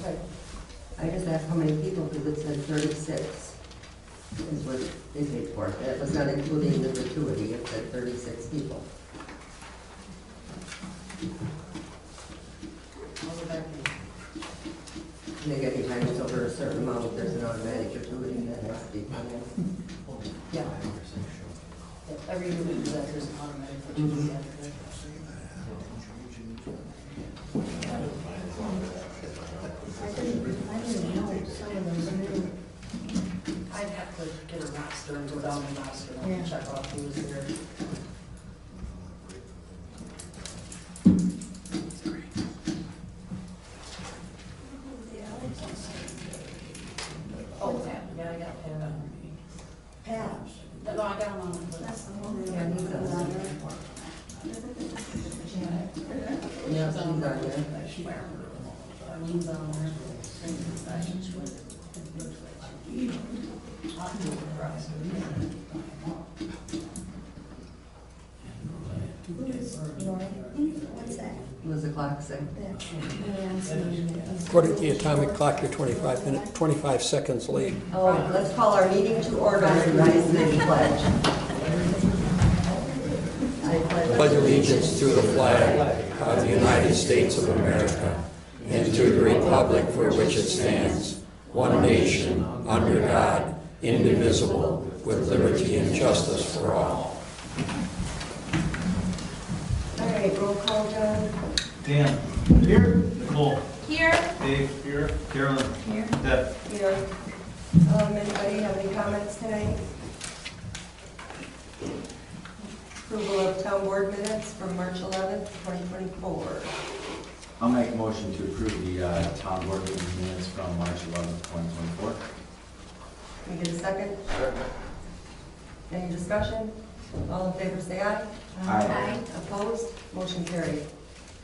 Okay. I just asked how many people, because it said 36 is what they paid for. That was not including the gratuity, it said 36 people. I'll go back in. I think anytime it's over a certain amount, there's an automatic gratuity that has to be put in. Yeah. Every year we do that, there's an automatic for 2 weeks after that. I didn't know some of those new. I'd have to get a roster and go down the roster and check off who was there. Oh, Pat, yeah, I got Pat on me. Pat? No, I got him on the list. Yeah, he's on there. Yeah, he's on there. Arlene's on there. What's that? What does the clock say? According to the atomic clock, you're 25 seconds late. Oh, let's call our meeting to order and rise to the pledge. I Pledge allegiance to the flag of the United States of America and to the republic for which it stands, one nation, under God, indivisible, with liberty and justice for all. All right, roll call, John. Dan. Here. Nicole. Here. Dave. Here. Carolyn. Here. Deb. Here. Anybody have any comments tonight? Approval of town board minutes from March 11th, 2024. I'll make a motion to approve the town board meeting minutes from March 11th, 2024. Can we get a second? Any discussion? All in favor, say aye. Aye. Opposed? Motion carried.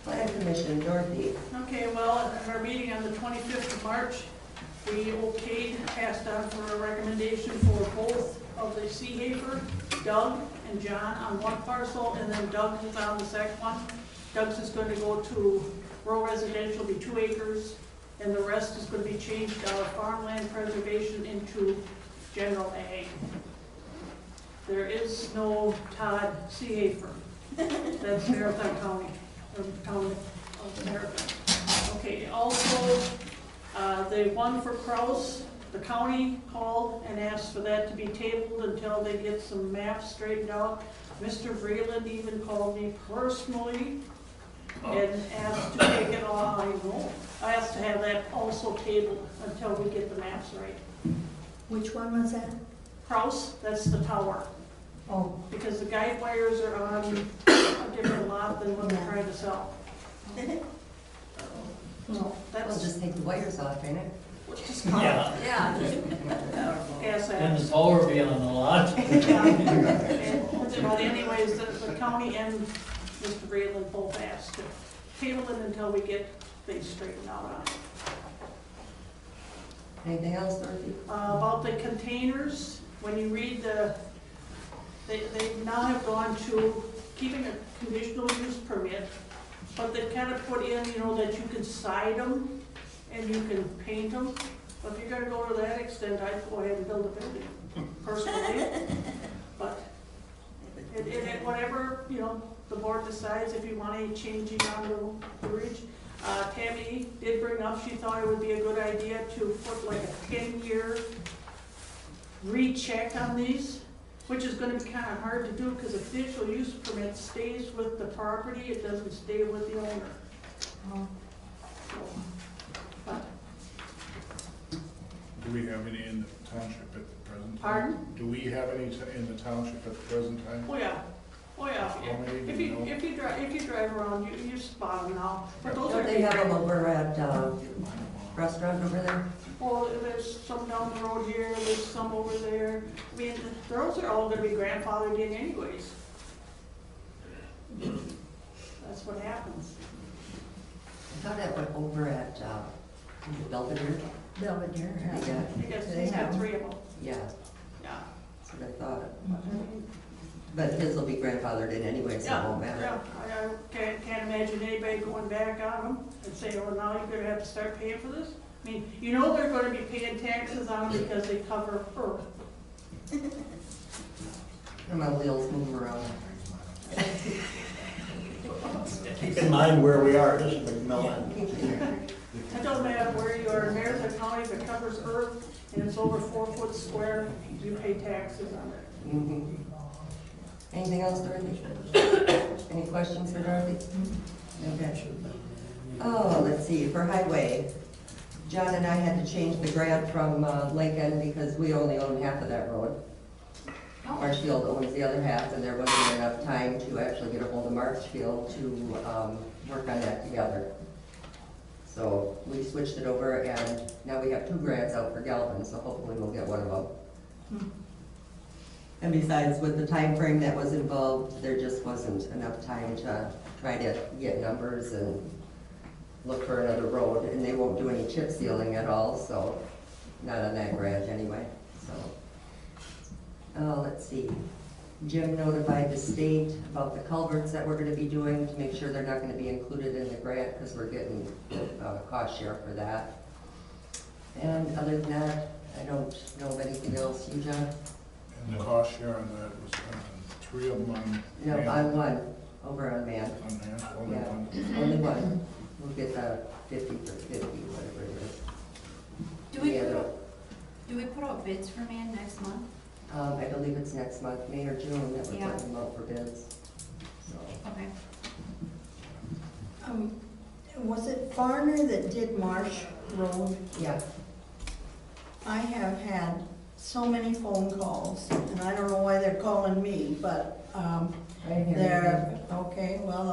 Plan Commission, Dorothy. Okay, well, at our meeting on the 25th of March, we okayed, passed on for a recommendation for both of the Seahafer, Doug and John on one parcel, and then Doug is on the second one. Doug's is going to go to rural residential, be 2 acres, and the rest is going to be changed out of farmland preservation into general ag. There is no Todd Seahafer. That's Marathon County, or town of Marathon. Okay, also, the one for Kraus, the county called and asked for that to be tabled until they get some maps straightened out. Mr. Vreeland even called me personally and asked to take it off. I asked to have that also tabled until we get the maps right. Which one was that? Kraus, that's the tower. Oh. Because the guide wires are on a different lot than what they're trying to sell. No. We'll That's just take the wires off, ain't it? just Yeah. Yes, And the power will be on the lot. But anyways, the county and Mr. Vreeland both asked to table it until we get things straightened out on it. Anything else, Dorothy? About the containers, when you read they now have gone to keeping a conditional use permit, but they've kind of put in, that you can side them and you can paint them. But if you're gonna go to that extent, I'd go ahead and build a building, personally. But whatever, the board decides, if you want any changing on the ridge. Tammy did bring up, she thought it would be a good idea to put like a 10-year recheck on these, which is gonna be kind of hard to do because a conditional use permit stays with the property, it doesn't stay with the owner. Oh. So, but, Do we have any in the township at the present time? Pardon? Do we have any in the township at the present time? oh yeah. How many do If you know? you drive around, you spot them now. But those Don't are they have them over at restaurant over there? well, there's some down the road here, there's some over there. I mean, those are all gonna be grandfathered in anyways. That's what happens. I thought that went over at Belvedere. Belvedere. I guess They he's got have 3 of them. Yeah, Yeah. that's what I thought. But his will be grandfathered in anyway, so it won't matter. Yeah, I can't imagine anybody going back on them and saying, well, now you're gonna have to start paying for this. I mean, you know they're gonna be paying taxes on them because they cover earth. And my wheels move around. Keep in mind where we are, this is McMilland. It don't matter where you are, in Marion County, if it covers earth and it's over 4 foot square, you pay taxes on it. Mhm. Anything else, Dorothy? Any questions for Dorothy? Okay. Oh, let's see, for highway, John and I had to change the grant from Lincoln because we only own half of that road. Marshfield owns the other half, and there wasn't enough time to actually get a hold of Marshfield to work on that together. So we switched it over, and now we have 2 grants out for Galvin, so hopefully we'll get one of them. And besides, with the time frame that was involved, there just wasn't enough time to try to get numbers and look for another road, and they won't do any chip sealing at all, so not on that grant anyway, so. Let's see, Jim notified the state about the culverts that we're gonna be doing to make sure they're not gonna be included in the grant, because we're getting cost share for that. And other than that, I don't know of anything else. You, John? And the cost share on that was 3 of them on. No, hand. on one, over on man. On hand, only Yeah, one. only one. We'll get 50 for 50, whatever it is. Yeah, Do we put out bids for man next month? I believe it's next month, May or June, that we're Yeah. putting them out for bids. So, Okay. Was it Farner that did Marsh Road? yeah, I have had so many phone calls, and I don't know why they're calling me, but, right here. they're, okay, well,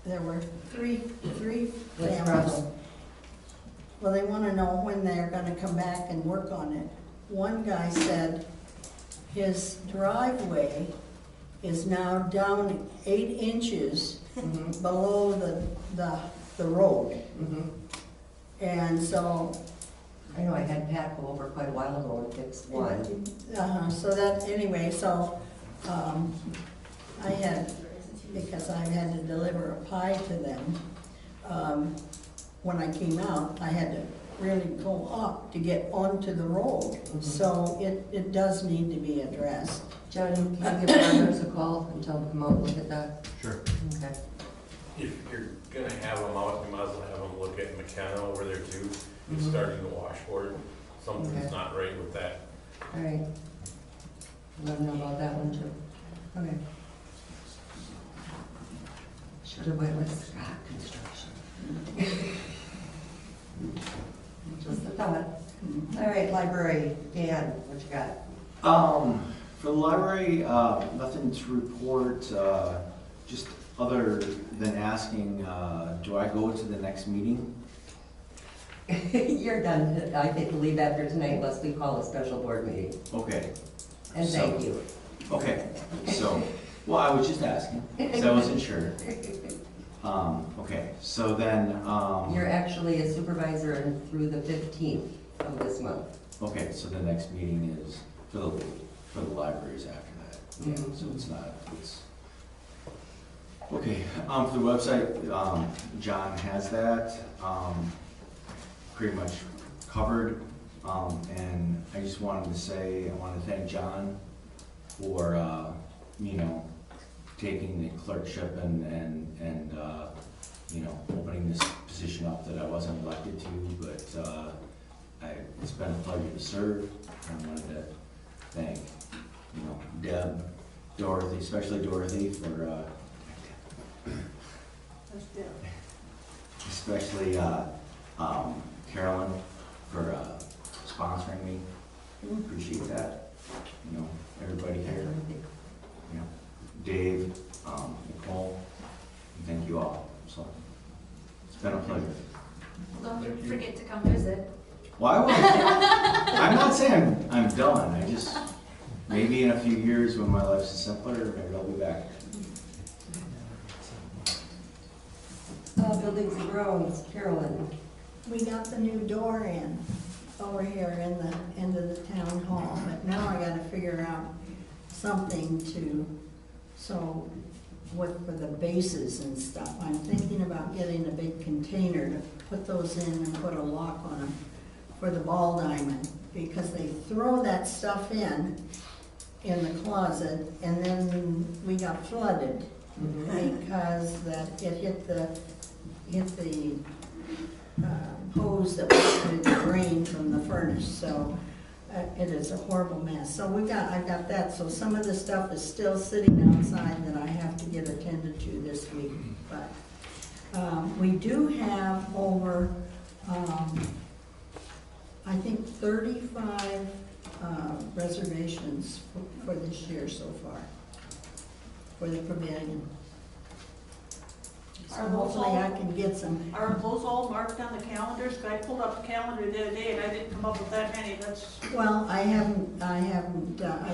there were three What's the families. problem? Well, they wanna know when they're gonna come back and work on it. One guy said his driveway is now down 8 inches Mhm, below the road. mhm. And so, I know I had Pat go over quite a while ago and fix one. so that, anyway, so, I had, because I had to deliver a pie to them, when I came out, I had to really go up to get onto the road. Mhm. So it does need to be addressed. John, can you give Farmers a call and tell them to come out and look at that? Sure. Okay. If you're gonna have them out, you might as well have them look at McKenna over there too. It's Mhm. starting to washboard. Something's Okay. not right with that. All right. Let them know about that one too. Okay. Should have went with Scott Construction. Just a thought. All right, library, Dan, what you got? For the library, nothing to report, just other than asking, do I go to the next meeting? You're done. I take the leave after tonight unless we call a special board meeting. Okay, And thank you. okay, so, well, I was just asking, because I wasn't sure. Okay, so then, You're actually a supervisor through the 15th of this month. okay, so the next meeting is for the libraries after that. Yeah, Mhm. so it's not, it's, okay, for the website, John has that, pretty much covered. And I just wanted to say, I want to thank John for, taking the clerkship and opening this position up that I wasn't elected to, but, it's been a pleasure to serve. I wanted to thank, Deb, Dorothy, especially Dorothy for, That's it. especially, Carolyn for, sponsoring me. Appreciate that. Everybody here, Dave, Nicole, and thank you all. So, it's been a pleasure. Well, Thank don't you. forget to come visit. Why would I'm not saying I'm done, I just, maybe in a few years when my life's simpler, maybe I'll be back. Buildings and grounds, Carolyn. We got the new door in over here in the end of the town hall, but now I gotta figure out something to, so for the bases and stuff, I'm thinking about getting a big container to put those in and put a lock on them for the ball diamond, because they throw that stuff in the closet, and then we got flooded because that it hit the hose that was through the drain from the furnace. So it is a horrible mess. So I've got that. So some of the stuff is still sitting outside that I have to get attended to this week. But we do have over, I think 35 reservations for this year so far, for the pavilion. So Are those hopefully all- I can get some. Are those all marked on the calendars? 'Cause I pulled up the calendar the other day and I didn't come up with that many. That's, Well, I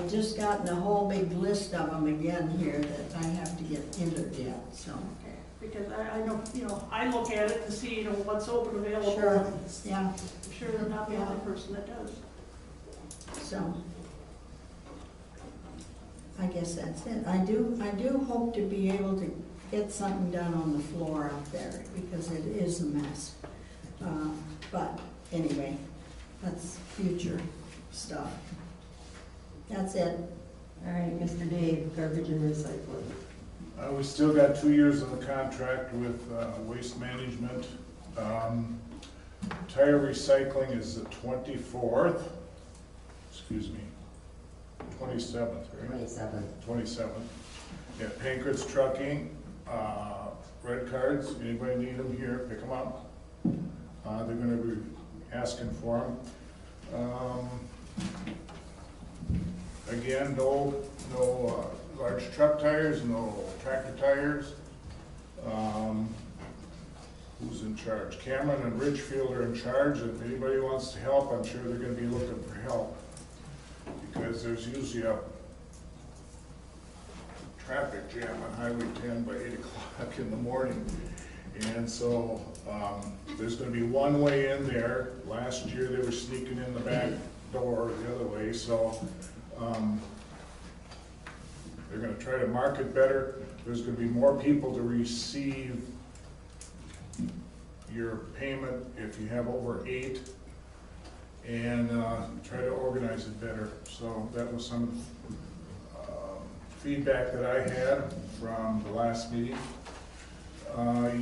just gotten a whole big list of them again here that I have to get entered yet, so. okay, because I know, I look at it to see, what's open available. Sure, yeah, I'm sure I'm not the only person that does. so. I guess that's it. I do hope to be able to get something done on the floor up there, because it is a mess. But anyway, that's future stuff. That's it. All right, Mr. Dave, garbage and recycling. We still got 2 years of the contract with Waste Management. Tire recycling is the 24th, 27th, right? 27th. Yeah, Pankratz Trucking, red cards, anybody need them here, pick them up. They're gonna be asking for them. Again, no large truck tires, no tractor tires. Who's in charge? Cameron and Richfield are in charge. If anybody wants to help, I'm sure they're gonna be looking for help, because there's usually a traffic jam on Highway 10 by 8 o'clock in the morning. And so there's going to be one way in there. Last year they were sneaking in the back door the other way, so they're going to try to market better. There's going to be more people to receive your payment if you have over 8, and try to organize it better. So that was some feedback that I had from the last meeting.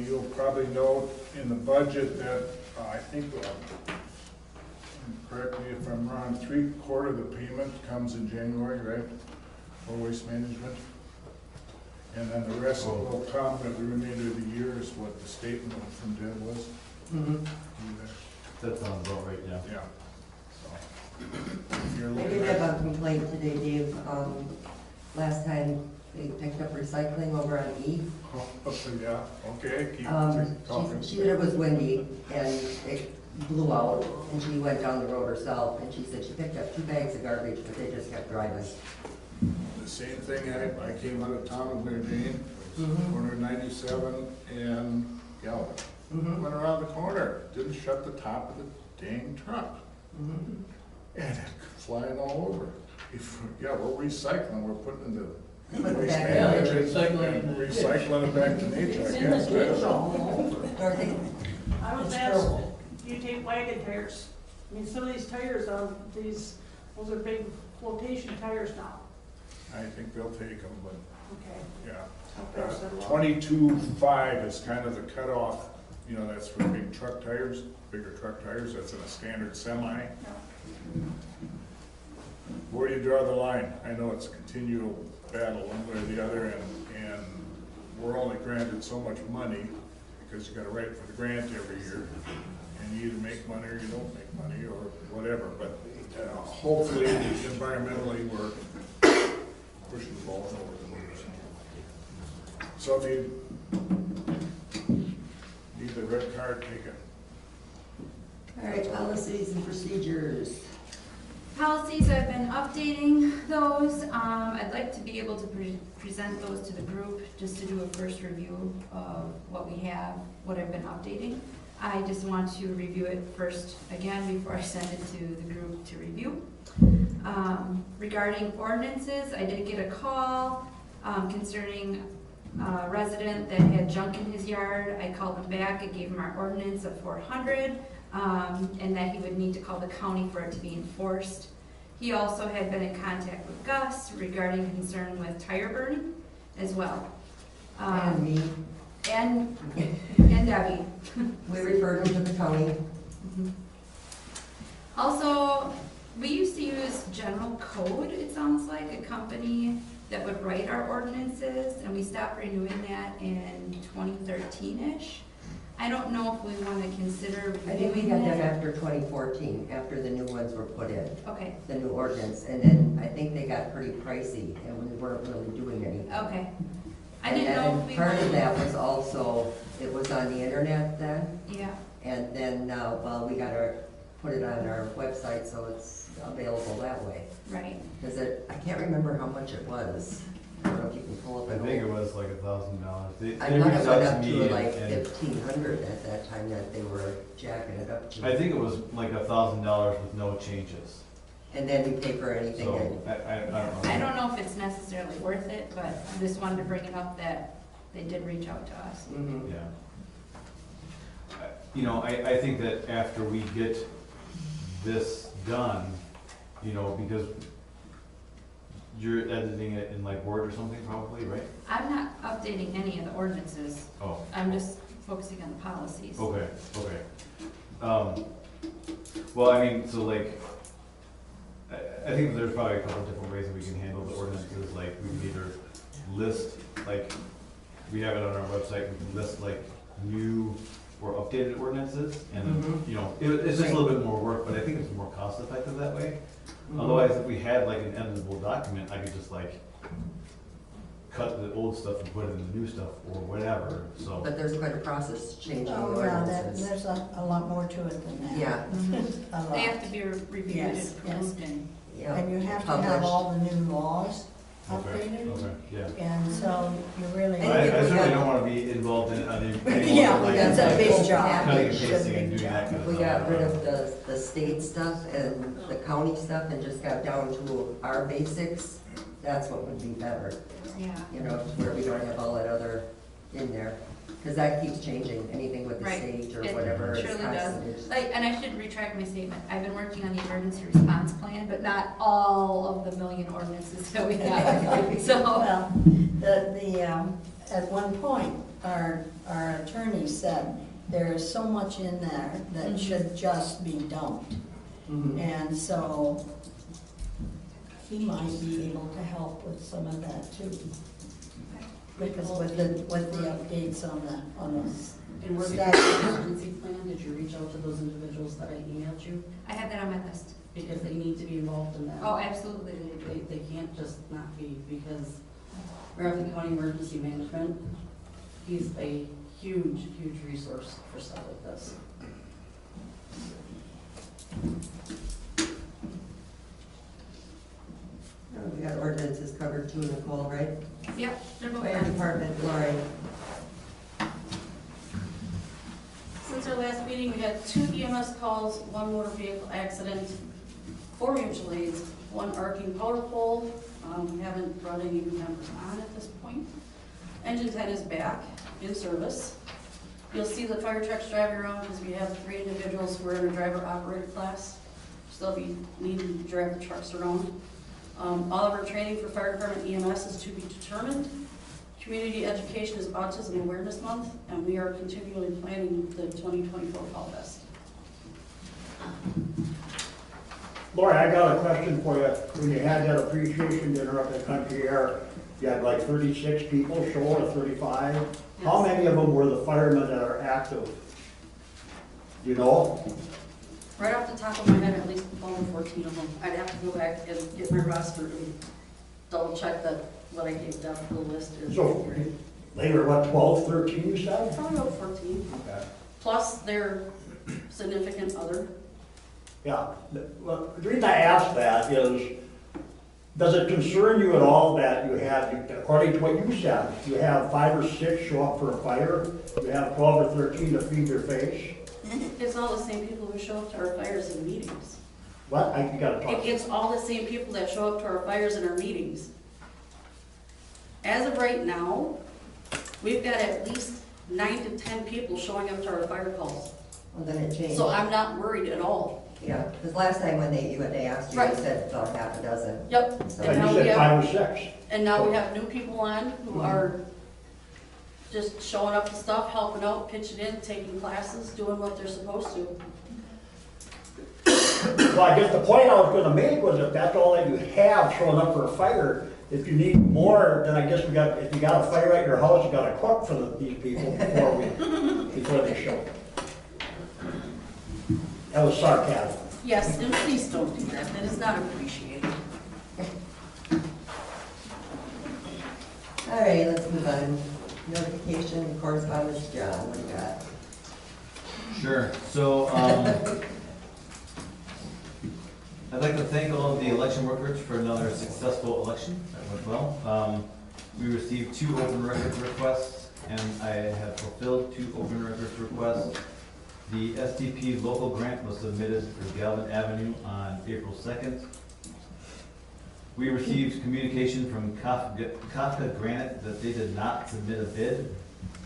You'll probably note in the budget that I think, correct me if I'm wrong, 3/4 of the payment comes in January, right? For Waste Management. And then the rest will come at the remainder of the year is what the statement from Deb was. That sounds about right, yeah. Yeah. So, if you're I looking did have at, a complaint today, Dave. Last time they picked up recycling over on E. yeah, okay, keep talking. She said it was windy and it blew out, and she went down the road herself, and she said she picked up 2 bags of garbage, but they just kept driving. The same thing, I came out of town with Mary Jane, corner 97 and Gallup. Went around the corner, didn't shut the top of the dang truck. And it flying all over. Yeah, we're recycling, we're putting in the Put it waste back management recycling. and recycling it back to nature, I guess. Dorothy? I was It's asked, terrible. do you take wagon tires? I mean, some of these tires, those are big flotation tires now. I think they'll take them, but Okay. yeah. I'll pass that along. 22.5 is kind of the cutoff, that's for big truck tires, bigger truck tires, that's in a standard semi. Yeah. Where do you draw the line? I know it's a continual battle one way or the other, and we're only granted so much money, because you gotta write for the grant every year, and you either make money or you don't make money, or whatever, but hopefully, environmentally, we're pushing the ball forward. So if you need the red card, take it. All right, policies and procedures. Policies, I've been updating those. I'd like to be able to present those to the group, just to do a first review of what we have, what I've been updating. I just want to review it first again before I send it to the group to review. Regarding ordinances, I did get a call concerning a resident that had junk in his yard. I called him back, I gave him our ordinance of 400, and that he would need to call the county for it to be enforced. He also had been in contact with Gus regarding concern with tire burning as well. And me, And Debbie. we referred them to the county. Also, we used to use General Code, it sounds like, a company that would write our ordinances, and we stopped renewing that in 2013-ish. I don't know if we want to consider I think we renewing got that that. after 2014, after the new ones were put in, Okay, the new ordinance, and then I think they got pretty pricey, and we weren't really doing anything. okay. I didn't know if we Part of wanted. that was also, it was on the internet then, Yeah, and then, well, we gotta put it on our website so it's available that way. right. Because I can't remember how much it was. I don't know if you can pull up I an think it old. was like $1,000. I thought it went up to like 1,500 at that time that they were jacking it up to. I think it was like $1,000 with no changes. And then we pay for anything So, that, I don't know. I don't know if it's necessarily worth it, but I just wanted to bring it up that they did reach out to us. mhm. Yeah. You know, I think that after we get this done, you know, because you're editing it in like Word or something probably, right? I'm not updating any of the ordinances. Oh. I'm just focusing on the policies. Okay, okay. Well, I mean, so like, I think there's probably a couple different ways that we can handle the ordinances, like we can either list, like, we have it on our website, we can list like new or updated ordinances, and, Mhm. you know, it's just a little bit more work, but I think it's more cost effective that way. Mhm. Otherwise, if we had like an editable document, I could just like cut the old stuff and put in the new stuff or whatever, so. But there's quite a process changing the Oh, yeah, ordinances. there's a lot more to it than that. Yeah, A lot. They have to be reviewed Yes, and approved and, yeah. And you have to Published. have all the new laws Okay, updated, okay, yeah. and so you really. And I if we certainly got- don't wanna be involved in any Yeah, like, that's a big job. cutting and It's a pasting and big doing that job. kind of We stuff. got rid of the state stuff and the county stuff and just got down to our basics, that's what would be better, yeah. you know, where we don't have all that other in there. Because that keeps changing, anything with the Right. state or It whatever is surely does. constant. Like, and I should retract my statement. I've been working on the emergency response plan, but not all of the million ordinances that we have. So, Well, at one point, our attorney said, there is so much in there that Mhm. should just be dumped. Mhm. And so he might be able to help with some of that too. Because with the updates on us. And where the Statute. emergency plan, did you reach out to those individuals that I emailed you? I have that on my list. Because they need to be involved in that. Oh, absolutely they do. They can't just not be, because Grafton County Emergency Management, he's a huge, huge resource for stuff like this. We got ordinances covered too, Nicole, right? Yep, they're both Fire on. department, Lori. Since our last meeting, we had 2 EMS calls, 1 motor vehicle accident, 4 mutual aids, 1 arcing power pole. We haven't brought any new members on at this point. Engine 10 is back in service. You'll see the fire trucks driving around because we have 3 individuals who are in a driver operator class. Still be needing to drive the trucks around. All of our training for fire department EMS is to be determined. Community education is Autism Awareness Month, and we are continually planning the 2024 Fall Fest. Lori, I got a question for you. When you had that appreciation dinner up at Country Air, you had like 36 people show, or 35? How Yes. many of them were the firemen that are active? Do you know? Right off the top of my head, at least 12 or 14 of them. I'd have to go back and get my roster and double check that what I gave down the list is. So they were what, 12, 13 you said? Probably about 14, Okay. plus their significant other. Yeah, well, the reason I ask that is, does it concern you at all that you have, according to what you said, you have 5 or 6 show up for a fire, you have 12 or 13 to feed their face? It's all the same people who show up to our fires and meetings. What, you gotta talk. It's all the same people that show up to our fires and our meetings. As of right now, we've got at least 9 to 10 people showing up to our fire calls. Well, then it changed. So I'm not worried at all. Yeah, because last time when they asked you, Right. you said about half a dozen. Yep. So- And You now we said have, 5 or 6. and now we have new people on who are just showing up to stuff, helping out, pitching in, taking classes, doing what they're supposed to. Well, I guess the point I was gonna make was if that's all that you have showing up for a fire, if you need more, then I guess if you got a fire at your house, you gotta cook for these people before they show. That was sarcasm. Yes, and please don't do that. That is not appreciated. All right, let's move on. Notification and correspondence, John, what do you got? Sure. So, I'd like to thank all of the election workers for another successful election. That went well. We received 2 open records requests, and I have fulfilled 2 open records requests. The SDP local grant was submitted for Galvin Avenue on April 2nd. We received communication from Kafka Granite that they did not submit a bid.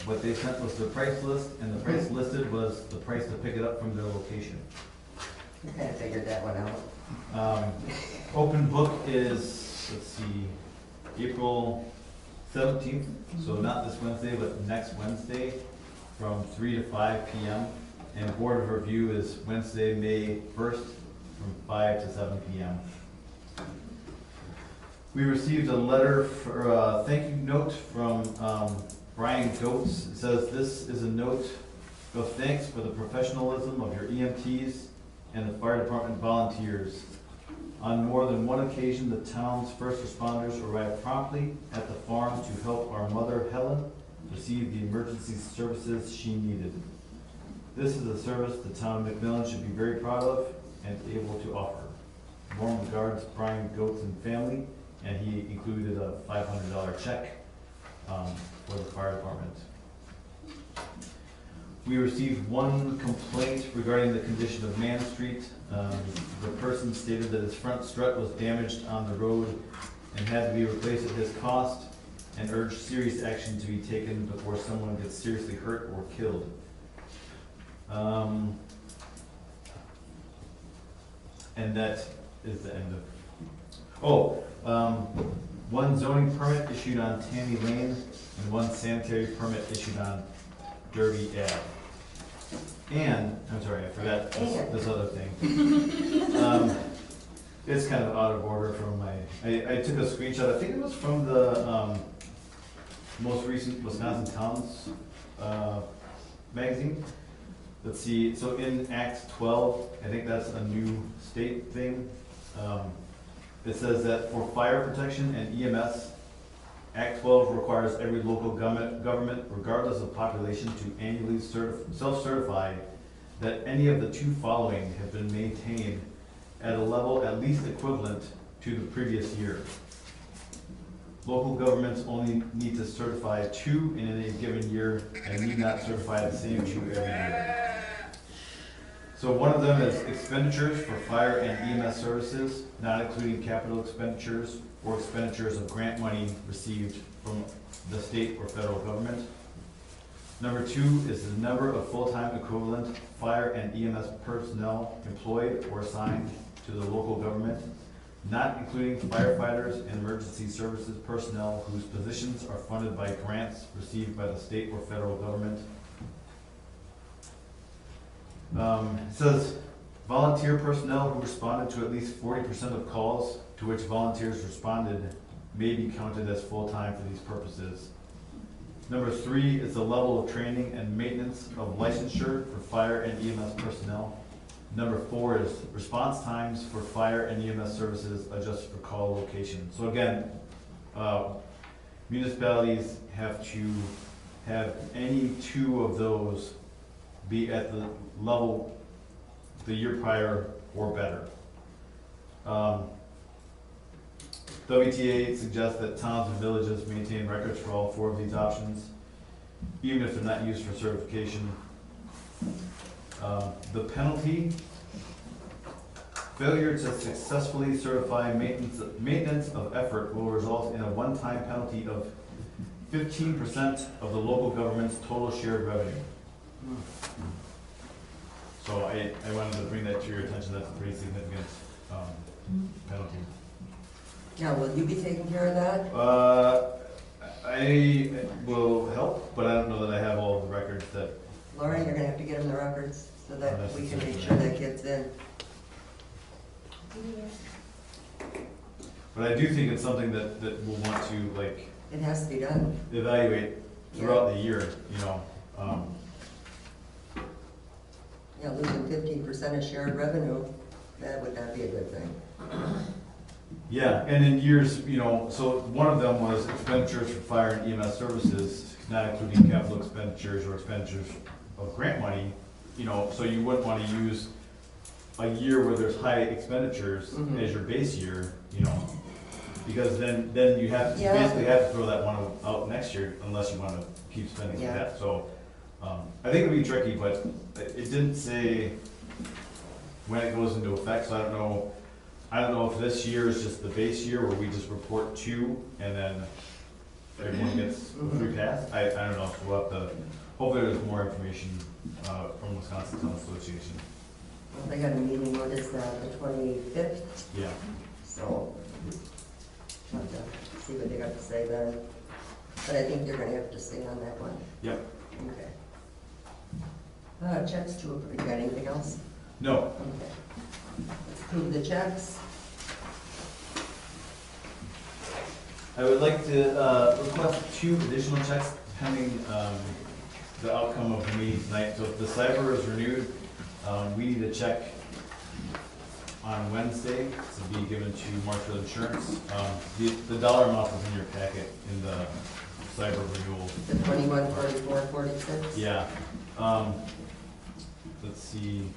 What they sent was the price list, and the price listed was the price to pick it up from their location. You kind of figured that one out. Open book is, let's see, April 17th, so not this Wednesday, but next Wednesday from 3 to 5 p.m. And board of review is Wednesday, May 1st from 5 to 7 p.m. We received a letter for a thank you note from Brian Goetz. It says, "This is a note of thanks for the professionalism of your EMTs and the fire department volunteers. On more than one occasion, the town's first responders arrived promptly at the farm to help our mother, Helen, receive the emergency services she needed. This is a service the town of McMilland should be very proud of and able to offer. Warm regards, Brian Goetz and family," and he included a $500 check for the fire department. We received 1 complaint regarding the condition of Man Street. The person stated that his front strut was damaged on the road and had to be replaced at his cost, and urged serious action to be taken before someone gets seriously hurt or killed. And that is the end of. 1 zoning permit issued on Tammy Lane and 1 sanitary permit issued on Derby Ave. And, I'm sorry, I forgot this other thing. It's kind of out of order from I took a screenshot, I think it was from the most recent Wisconsin Towns magazine. Let's see, so in Act 12, I think that's a new state thing. It says that for fire protection and EMS, Act 12 requires every local government, regardless of population, to annually self-certify that any of the 2 following have been maintained at a level at least equivalent to the previous year. Local governments only need to certify 2 in any given year and need not certify the same 2 every year. So one of them is expenditures for fire and EMS services, not including capital expenditures or expenditures of grant money received from the state or federal government. Number 2 is the number of full-time equivalent fire and EMS personnel employed or assigned to the local government, not including firefighters and emergency services personnel whose positions are funded by grants received by the state or federal government. It says volunteer personnel who responded to at least 40% of calls to which volunteers responded may be counted as full-time for these purposes. Number 3 is the level of training and maintenance of licensure for fire and EMS personnel. Number 4 is response times for fire and EMS services adjusted for call location. So again, municipalities have to have any 2 of those be at the level the year prior or better. WTA suggests that towns and villages maintain records for all 4 of these options, even if they're not used for certification. The penalty, failure to successfully certify maintenance of effort will result in a one-time penalty of 15% of the local government's total shared revenue. So I wanted to bring that to your attention. That's a pretty significant penalty. Now, will you be taking care of that? I will help, but I don't know that I have all the records that. Laura, you're gonna have to get him the records so that we can make sure that gets in. But I do think it's something that we'll want to like It has to be done. evaluate throughout the year, you know. Yeah, losing 15% of shared revenue, that would not be a good thing. Yeah, and in years, you know, so one of them was expenditures for fire and EMS services, not including capital expenditures or expenditures of grant money, you know, so you wouldn't want to use a year where there's high expenditures as your base year, you know, because then you have, you basically have to throw that one out next year unless you want to keep spending like that. So I think it'd be tricky, but it didn't say when it goes into effect, so I don't know if this year is just the base year where we just report 2 and then everyone gets a free pass. I don't know, so we'll have to, hopefully there's more information from Wisconsin Town Association. Well, they got a meeting, what is that, the 25th? Yeah. So, we'll have to see what they got to say then. But I think you're gonna have to stay on that one. Yep. Okay. Checks to approve, you got anything else? No. Okay. Let's approve the checks. I would like to request 2 additional checks pending the outcome of the meeting tonight. So if the cyber is renewed, we need a check on Wednesday to be given to Marshall Insurance. The dollar amount is in your packet in the cyber renewal. The 214446. Yeah. Let's see.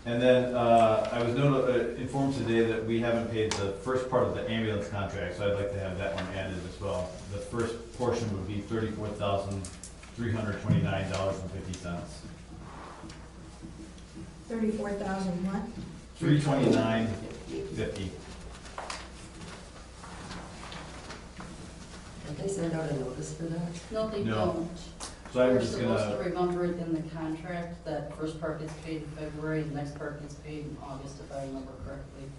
And then I was informed today that we haven't paid the first part of the ambulance contract, so I'd like to have that one added as well. The first portion would be $34,329.50. 34,000 what? $329.50. Did they send out a notice for that? No, they No. don't. So I'm We're just supposed to gonna, remember it in the contract, that first part gets paid in February, the next part gets paid in August, if I remember correctly.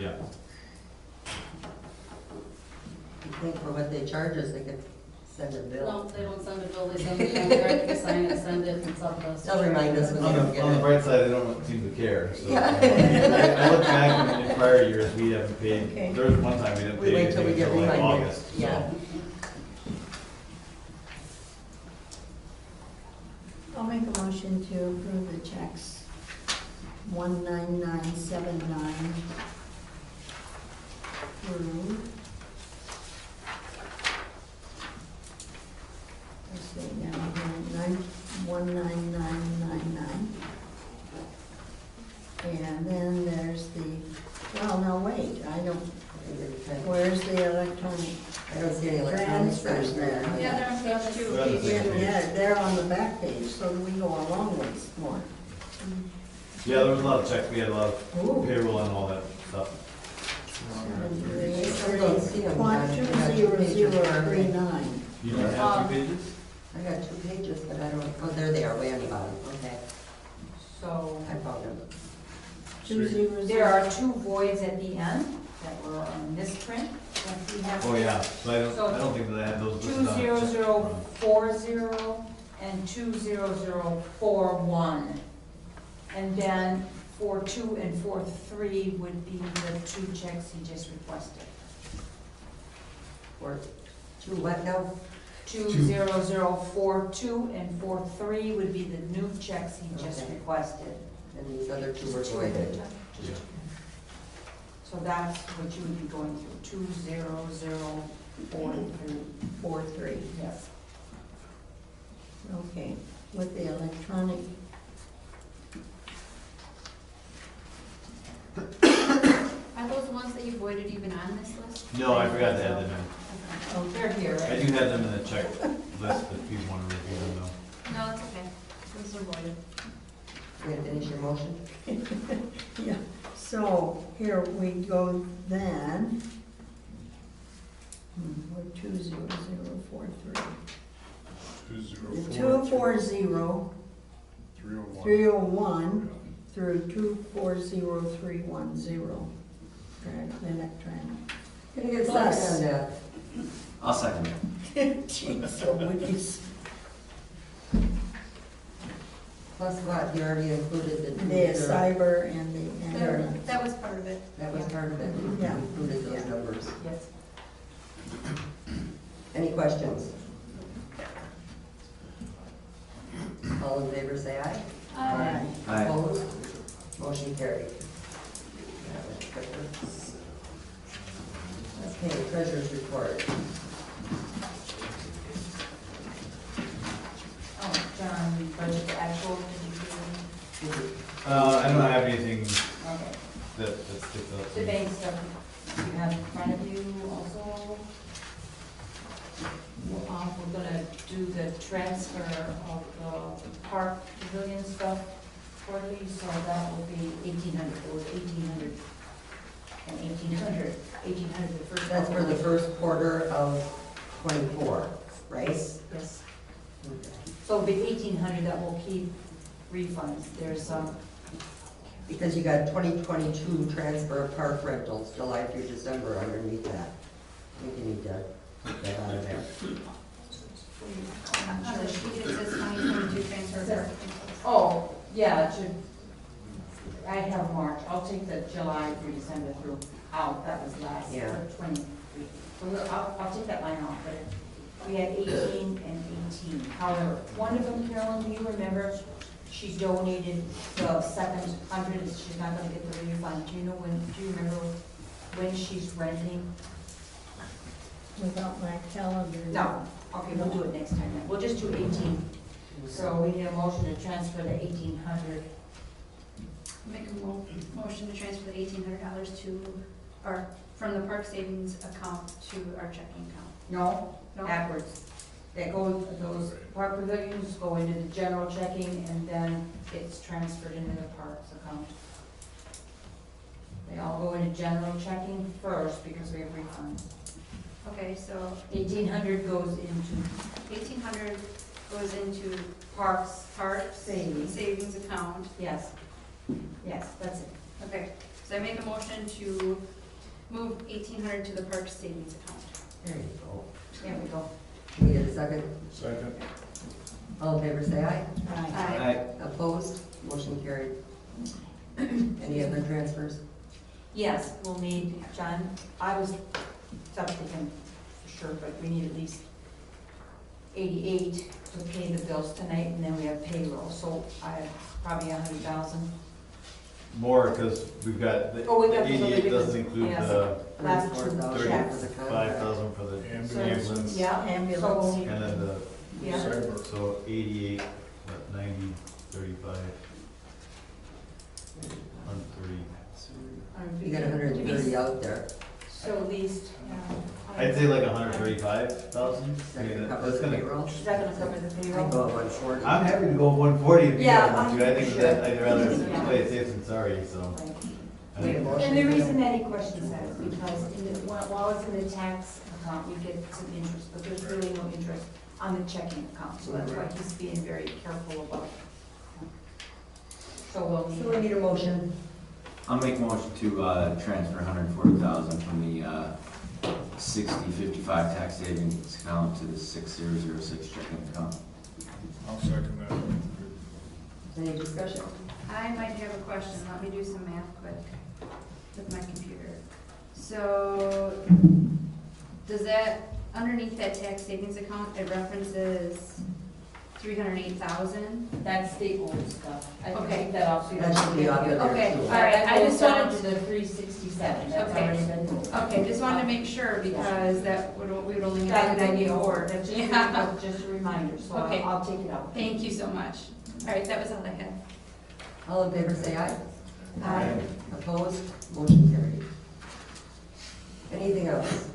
yeah. You think for what they charge us, they could send a bill? No, they don't send a bill, they send the contract, we sign it, send it, it's up to us. They'll remind us when they don't get On the it. bright side, they don't seem to care. So, Yeah. I look back in prior years, we haven't paid, Okay. there was one time we didn't We pay wait till we anything get until like reminded. August. Yeah. I'll make a motion to approve the checks 19979 through, let's see, down here, 19999. And then there's the, well, no, wait, I don't, where's the electronic? I don't see any electronics Transfers there. Yeah, they're on page 2. We're on the same page. Yeah, they're on the back page, so we go a long ways more. Yeah, there was a lot of checks, we had a lot of Ooh. payroll and all that stuff. 20039. You don't have 2 pages? I got 2 pages, but I don't, oh, there they are, way on the bottom, okay. So I found them. 200. there are 2 voids at the end that were on this print that we have. Oh, yeah, so I don't think that I had those listed on the check. 20040 and 20041. And then 42 and 43 would be the 2 checks he just requested. Or 2 what now? 20042 and 43 would be the new checks he just Okay. requested. And these other 2 were voided. Yeah. So that's what you would be going through, 20043. Yes. Okay, with the electronic, Are those ones that you voided even on this list? No, I forgot to add them in. Oh, they're here, I right? do have them in the check list if you want to review them though. No, it's okay. Those Counselor Boyd. You gonna finish your motion? Yeah, so here we go then. We're 20043. 240 301. 301 through 240310. Can I get a second on that? I'll second it. Jeez, Louise. Plus what, you already included the. The cyber and the. That was part of it. That was part of it, you Yeah. included those Yeah. numbers. Yes. Any questions? All in favor, say aye. Aye. Aye. Opposed? Motion carried. Okay, treasurer's report. Oh, John, budget to actual, did you do I don't have anything any? Okay. that sticks out. The bank stuff you have in front of you also. We're gonna do the transfer of the park pavilion stuff quarterly, so that will be 1,800, it was 1,800 and 1,800, 1,800 the first. That's for the first quarter of '24, right? Yes. So it'll be 1,800 that will keep refunds, there's Because you got 2022 transfer of park rentals, July through December underneath that. I think you need to put that out of there. On the sheet, it says 2022 transfer. oh, yeah, it should, I have March, I'll take the July through December through out, that was last, Yeah. 23. So I'll take that line off, but we had 18 and 18. However, one of them, Carolyn, do you remember, she donated the second 100, she's not gonna get the refund. Do you remember when she's renting? Without my calendar. No, okay, we'll do it next time then. We'll just do 18. So we need a motion to transfer the 1,800. Make a motion to transfer the $1,800 to, or from the park savings account to our checking account. No, No? backwards. That goes, those park pavilions go into the general checking and then it's transferred into the parks account. They all go into general checking first because we have refunds. Okay, so 1,800 goes into 1,800 goes into parks, savings account. yes. Yes, that's it. Okay, so I make a motion to move 1,800 to the park savings account. There you go. There we go. Can we get a second? Second. All in favor, say aye. Aye. Opposed? Motion carried. Any other transfers? Yes, we'll need, John, it's up to him for sure, but we need at least 88 to pay the bills tonight, and then we have payroll, so I have probably 100,000. More, because we've got, the Oh, we got the 88 doesn't because- include yes. the Last 34,000 checks. for the contract. 5,000 for the Ambulance. ambulance. Yeah, Ambulance. so we'll need, And then the, yeah, Cyber. so 88, what, 90, 35, 130. You got 130 out there. so at least, I'd say like 135,000. Is that gonna cover the payroll? is that gonna cover the I payroll? go 140. I'm happy to go 140 if you Yeah, guys want to. I think sure. that I'd rather Yeah. play it safe than sorry, so. Right. I think- And the reason that he questions that is because while it's in the tax account, we get some interest, but there's really no interest on the checking account, so that's why he's being very careful about it. So we'll So we need, need a motion. I'll make a motion to transfer 140,000 from the 6055 tax savings account to the 6006 checking account. I'll second that. Any discussion? I might have a question. Let me do some math quick with my computer. So, does that, underneath that tax savings account, it references 308,000? that's the old stuff. I can Okay. take that off. so you That don't should be forget. off of there Okay, too. all right, That I goes just down wanted to the 367, that's Okay. already been moved. Okay, just wanted to make sure because that would, we would only That have would be 94. That's just, Yeah. just a reminder, so Okay. I'll take it out. Thank you so much. All right, that was all I had. All in favor, say aye. Aye. Opposed? Motion carried. Anything else?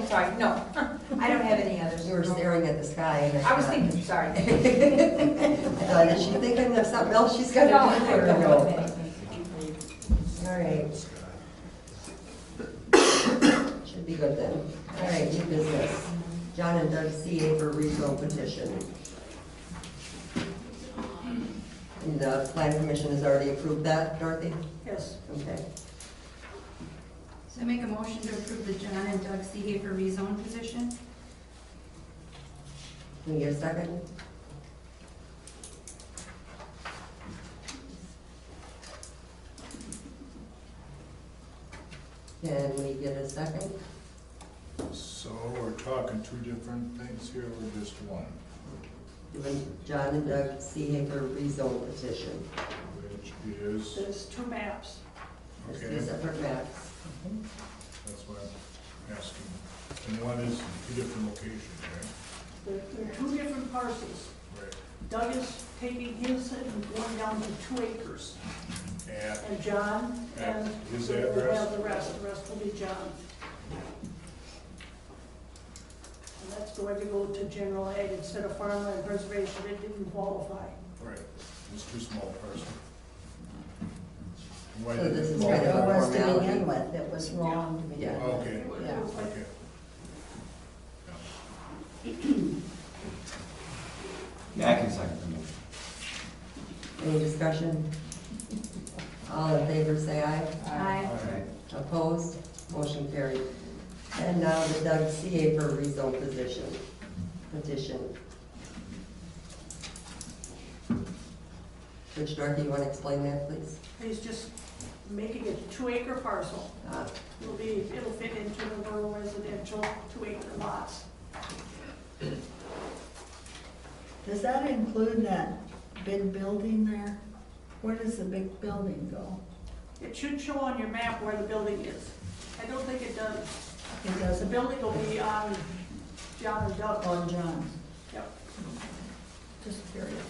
sorry, no, I don't have any others. You were staring at the sky. And I was thinking, sorry. Is she thinking of something else she's got to No, do? I or don't no? know of anything. All right. Should be good then. All right, new business. John and Doug CA for rezone petition. And the plan commission has already approved that, Dorothy? Yes. Okay. So I make a motion to approve the John and Doug CA for rezone position. Can we get a second? Can we get a second? So we're talking two different things here, or just one? Doing John and Doug CA for rezone petition. Which is, There's two maps. There's okay, two separate maps. that's why I'm asking. And one is in two different locations, They're two different parcels. right? Right. Doug is taking his and going down to 2 acres. And And John and his will address? have the rest will be John. And that's going to go to general ag instead of farmland preservation, it didn't qualify. Right, it's too small a parcel. Why So did this it is fall kind of It a down? was to formality. begin with, it was wrong to begin with. Okay, Yeah. okay. Yeah, I can second the motion. Any discussion? All in favor, say aye. Aye. Alright. Opposed? Motion carried. And now the Doug CA for rezone petition. Which, Dorothy, you want to explain that, please? He's just making it a 2 acre parcel. It'll fit into the rural residential 2 acre lots. Does that include that big building there? Where does the big building go? It should show on your map where the building is. I don't think it does. It The doesn't, building will be on John and Doug. on John's, Yep. just curious.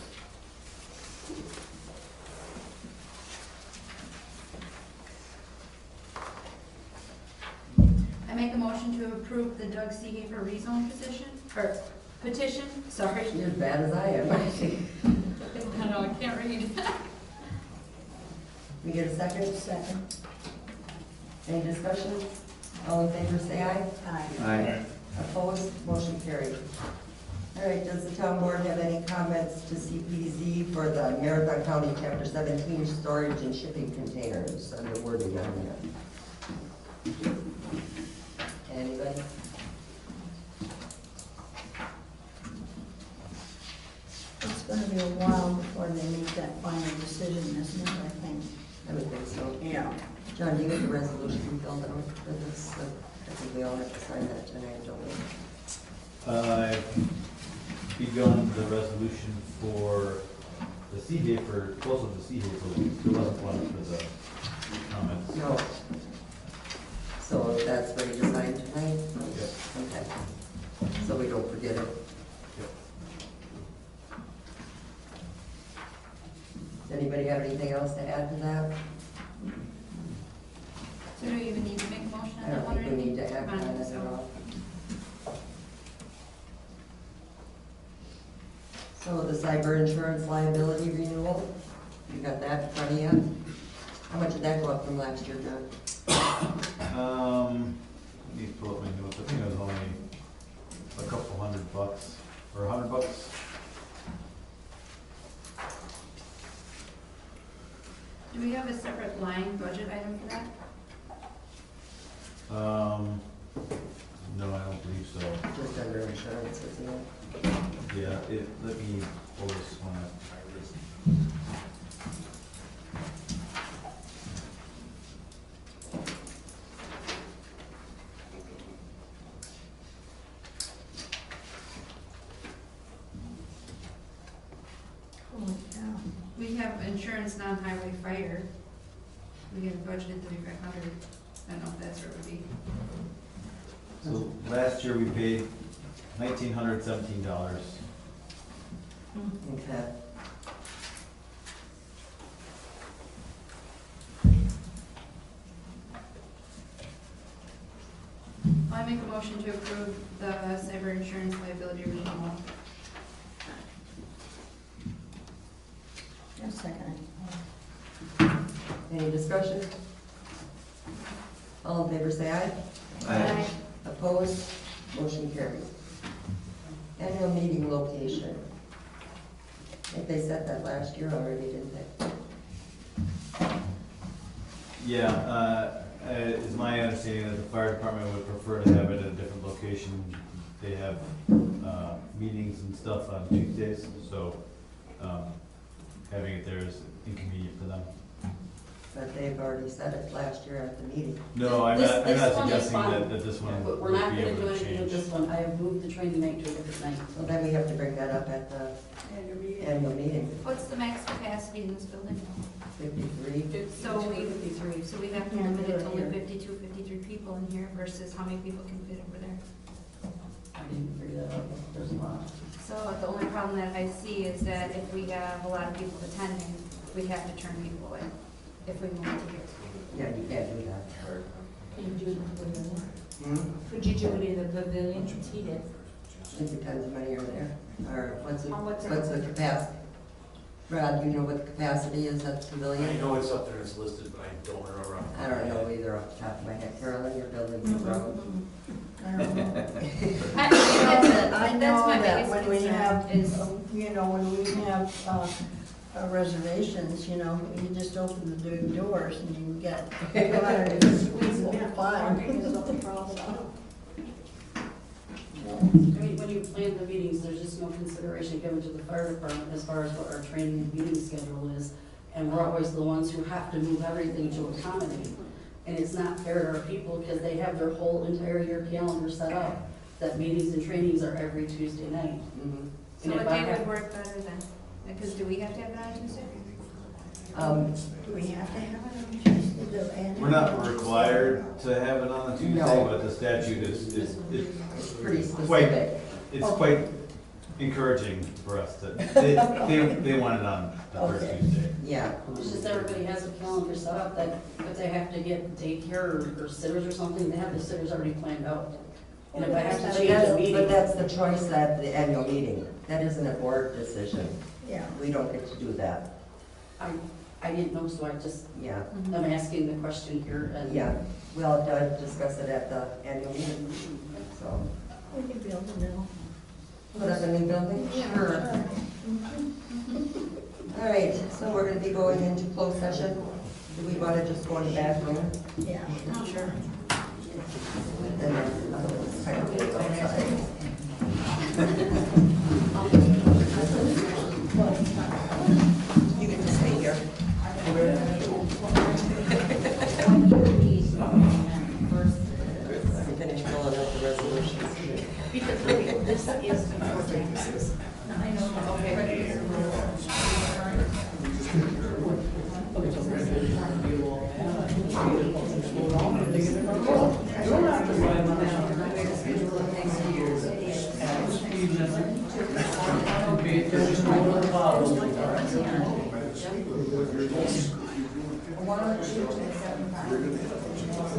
I make a motion to approve the Doug CA for rezone petition, sorry. You're as bad as I am. I know, I can't read. We get a second? Second. Any discussion? All in favor, say aye. Aye. Aye. Opposed? Motion carried. All right, does the town board have any comments to CPZ for the Marathon County Chapter 17 storage and shipping containers under wording on that? Anybody? It's gonna be a while before they make that final decision, isn't it, I think? I would think so. Yeah. John, do you have the resolution filled out for this? I think we all have to sign that tonight, don't we? I've begun the resolution for the CJ for, both of the CJ, so there wasn't one for the comments. No. So that's ready to sign tonight? Yep. Okay. So we don't forget it. Yep. Does anybody have anything else to add to that? So do we even need to make a motion I on that don't one or think we need to anything? act on it at So- all. So the cyber insurance liability renewal, you got that in front of you? How much did that go up from last year, John? Let me pull up my notes, I think it was only a couple $100, or $100. Do we have a separate line budget item for that? No, I don't believe so. Just under insurance, isn't it? Yeah, let me pull this one up. Holy cow. We have insurance, non-highway fire. We have budgeted 3,500. I don't know if that's where it would be. So last year we paid $1,917. Okay. I I make a motion to approve the cyber insurance liability renewal. A second. Any discussion? All in favor, say aye. Aye. Opposed? Motion carries. Annual meeting location. I think they said that last year already, didn't they? Yeah, it's my understanding that the fire department would prefer to have it at a different location. They have, meetings and stuff on Tuesdays, so, having it there is inconvenient for them. But they've already said it last year at the meeting. No, I'm This- not, I'm this not one is suggesting fine. that this one But we're not would be gonna able do to anything with change. this one. I have moved the training night to a different night. So then we have to bring that up at the annual meeting. What's the max capacity in this building? 53. So we, 53. so we have to limit it to only 52, 53 people in here versus how many people can fit over there. I didn't figure that out. There's a lot. So the only problem that I see is that if we have a lot of people attending, we have to turn people away if we move to here. Yeah, you can't do that. Could you do it in the pavilion? Hmm? Could you do it in the pavilion? He did. It depends how many are there, or what's How much are- the capacity? Rod, you know what the capacity is at the I pavilion? know it's up there, it's listed, but I don't remember. off the I top of don't my know head. either off the top of my head. Carolyn, your building's grown. I don't know. I I know that's my that biggest when we concern have, is, you know, when we have reservations, you know, you just open the doors and you get 5. I mean, when you plan the meetings, there's just no consideration given to the fire department as far as what our training meeting schedule is. And we're always the ones who have to move everything to accommodate. And it's not fair to our people because they have their whole entire year calendar set up, that meetings and trainings are every Tuesday night. Mhm. so what day would work better then? Because do we have to have it on Tuesday? Do we have to have it on Tuesday, the annual? We're not required to have it on a Tuesday, No. but the statute is It's pretty quite, specific. it's quite encouraging for us to, they want it on the first Okay. Tuesday. Yeah. It's just everybody has a calendar set up that if they have to get daycare or sitters or something, they have the sitters already planned out. And if I have to But change the meeting. that's the choice at the annual meeting. That isn't a board decision. Yeah. We don't get to do that. I didn't know, so I just, Yeah, I'm asking the question here and. yeah. We'll discuss it at the annual meeting, so. We can build a new. Put up a new building? Sure. All right, so we're gonna be going into closed session. Do we want to just go in the back room? Yeah. Oh, sure. And then others kind of go outside. You can just stay here. Finish filling out the resolutions. Because really, this is before taxes. I know, okay.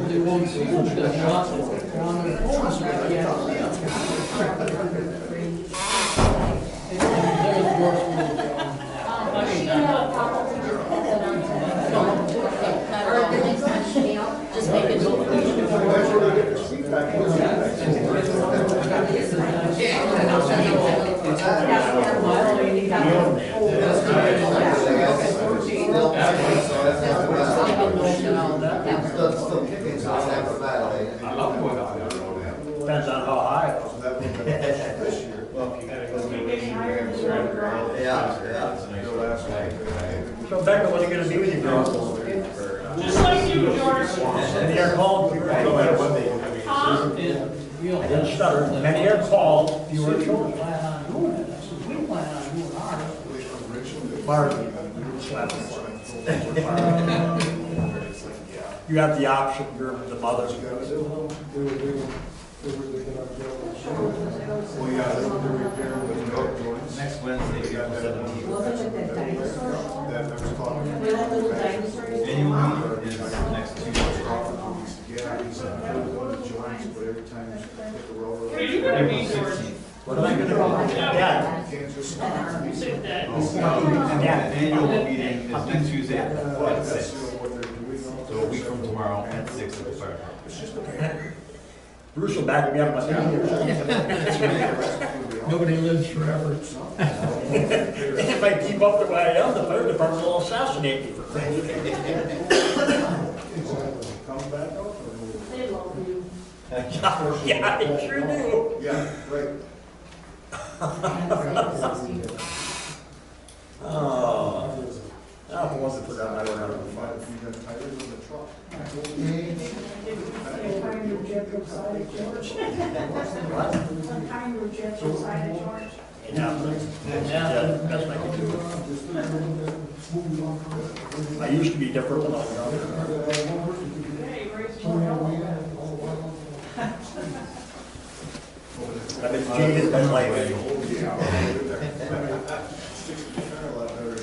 They won't see the shot. Just make it Depends on how high. So Becca, when are you gonna be with your girls? Just like you, George. Many are called, you were chosen. Tom? I didn't stutter. Many are called, you were chosen. Plan on doing it. I said, we plan on doing ours. Barbie, slap it. You have the option, you're the mother. Next Wednesday, April 17th. Little dinosaurs. Annual meeting is next Tuesday. Yeah, he's on the joints, but every time you hit the road. What are you gonna be, George? What am I gonna do? Yeah. Can't just. You said that. The annual meeting is next Tuesday at That's 6. what they're doing. So a week from tomorrow at 6 at the fire department. Bruce will back me up, but Nobody lives forever. if I keep up the way I am, the fire department will assassinate me for things. Come back out. They love you. Yeah, I sure do. Yeah, right. Oh, I wasn't forgotten, I don't have a fun. You got tires in the truck. Yeah, that's my kid. I used to be different when I was younger. Hey, raise more hell. I've been jaded by life.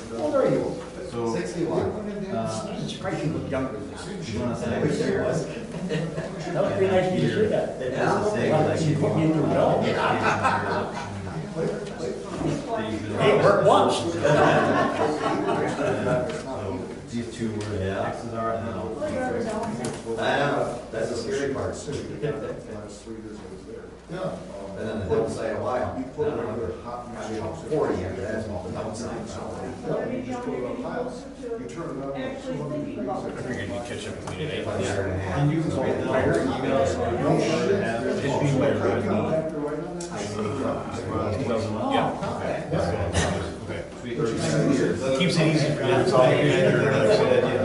How old are you? So, 61. Jesus Christ, you look younger than this. you want to say That would be nice of you to say that. You put me in your belt. Hey, it worked once. These two where the X's are, and then I'll. I know, that's the scary part. Last 3 years I was there. Yeah. And then the downside a while. You put it under hot I mean, machine. 40 after that's all the downside. You just put it on piles. You turn it on. Actually thinking about it. Figured you catch up with me today. About a year and a half. Can you go get the email so I don't have it should be my original? Keeps it easy for you. It's all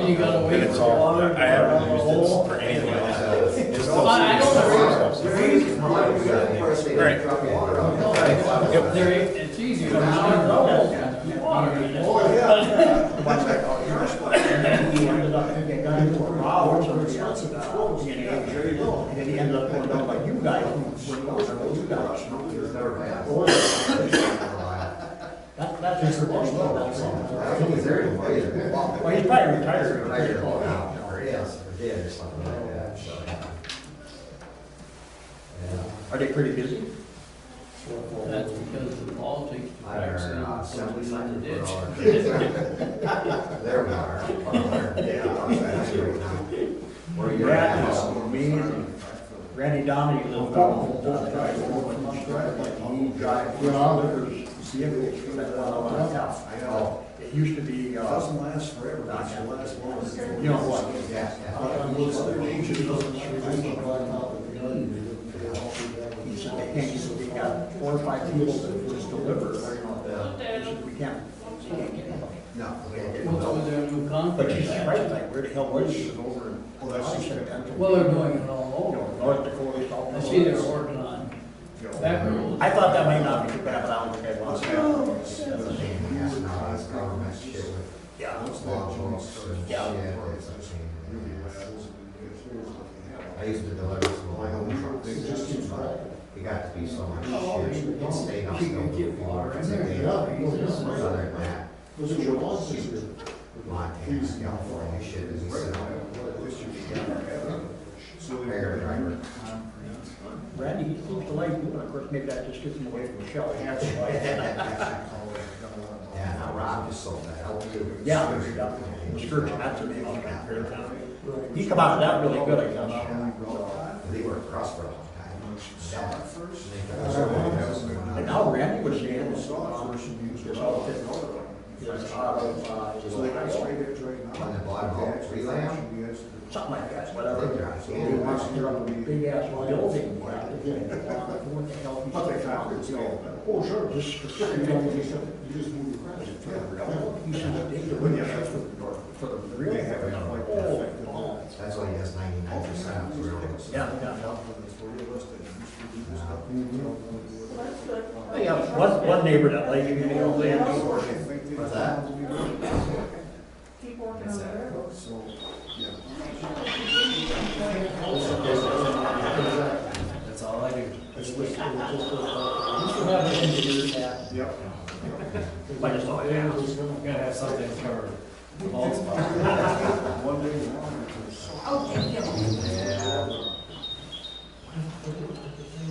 You gotta wait. it's all, I haven't used it for anything else. Just I don't Right. It's easier. Oh, and then he ended up, he got into a row or something else about DNA. And then he ended up going down like you guys, you guys. That's just the one. I think he's there anymore either. Well, he's probably retired. Retired now, or yes, or did, or something like that, so. Yeah. Are they pretty busy? That's because of the politics. I are assembly signs the ditch. There we are. Where you Randy, at? me, Randy Downey lives down he drives, vehicles for that one. I know. It used to be, Doesn't last forever, but it's the last long. you know what? Yeah, He said they can't, he said they got 4 or 5 people that just deliver. He said, we can't get anybody. no. What's with their new But concrete? she's right, like, where the hell was she? Over in. Well, that's Well, they're doing it all You over. know, North Dakota, South I Dakota. see they're working on back roads. I thought that might not be too bad, but I don't think I'd want to. Yeah. I used to deliver some of my own trucks. It got to be so much shit. It's staying up still. Other than that, Montana, California, shit is Fair driver. Randy, he seems to like you, and of course, maybe that just gets him away from Michelle. Yeah, now Rob is so bad. Yeah, Sturgeon, that's the name of it. He come out of that really good, I guess. They were across for a long time. And now Randy was saying, this outfit is out of, On the bottom of Freeland? something like that, whatever. He wants to put up a big ass building. What the hell? But they found it, so. Oh, sure. Just, You just move your credit. he said, they do it for the real. That's why he has 99%. Yeah. That's good. Yeah, one neighbor that likes you, you know, What's that? Keep working on there. That's all I do. Yep. I just thought, yeah. Gotta have something covered. Oh, thank you.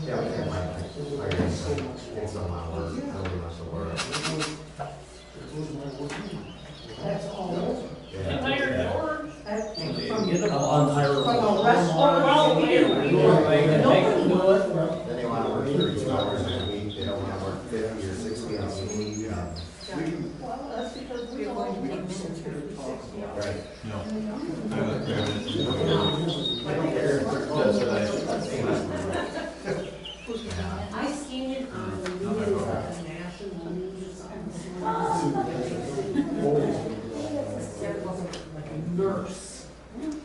Yeah, we can like, it's a lot of work, nobody wants to work. That's all. Yeah. Entire door? From the rest Oh, well, They can do it. Then they wanna work 32 hours a week, they don't wanna work 50 or 60 hours a week. Well, that's because we all take minutes for the 60 hours. Right. No. I would grab it. That's what I seen it on the news, national news. Like a nurse,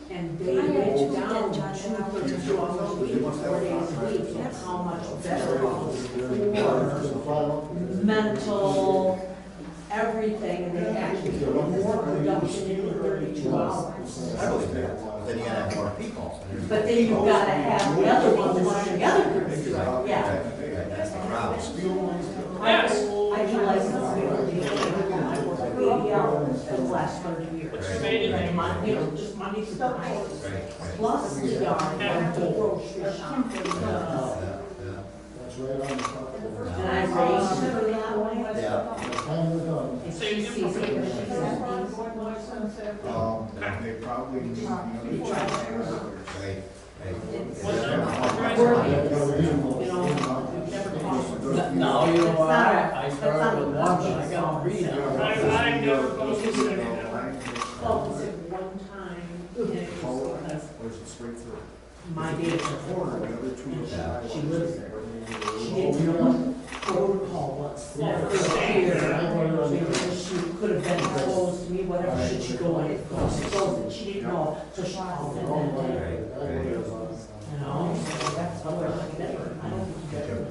and they went down to 32 hours a week, 4 days a week, and how much better it was for mental, everything, and they actually put more production in 32 hours. I believe that, but then you gotta have more people. But then you've gotta have the other ones work together, yeah. Right, that's the problem. I do license, I work 80 hours for the last 30 years. And Monday, just Monday through Friday. Right. Plus the yard, and the grocery shop. And I raised her that way. Yeah. If she sees it, They probably need, Right. No, you know what, I started with one, but I got to read it. I never go to the Oh, was it one time, and it was because my daughter's a foreigner, she lives there. She didn't know what protocol was. She could have been exposed to me, whatever, should she go in, exposed, and she didn't know, so she called in that day. You know, so that's how I never, I don't think you ever.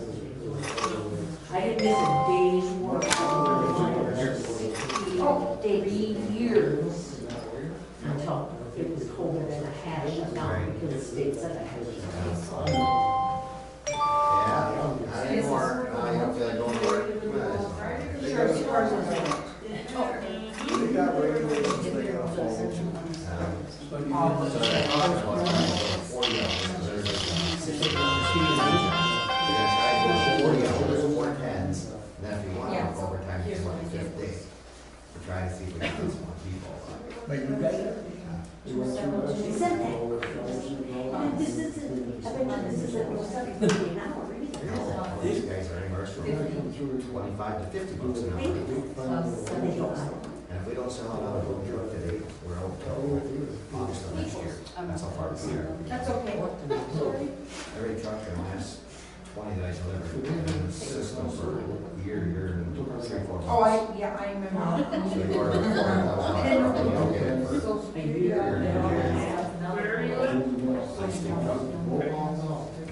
I didn't miss a day's work. Oh, 3 years until it was COVID and I had to shut down because the state said I had to shut down. Yeah, not anymore. Now you don't feel like going to work. They got regulations, they gotta follow. So that costs about 40 hours. They're gonna try to go 40 hours, 4 tens, and then if you want to work overtime, you work 50. We're trying to see if we can get some more people. Like you guys? She said that. And this isn't, I bet this isn't $7.50 an hour either. These guys are anywhere from 25 to 50 bucks an hour. And if we don't sell another boat truck today, we're out till August of next year. That's how far we are. That's okay. Every truck in the last 20 that I delivered, been in the system for a year and 3, 4 months. Oh, I remember. So you order $400,000 truck, you don't get it for So, a year and a year. Very good. Like Steve truck. Yeah,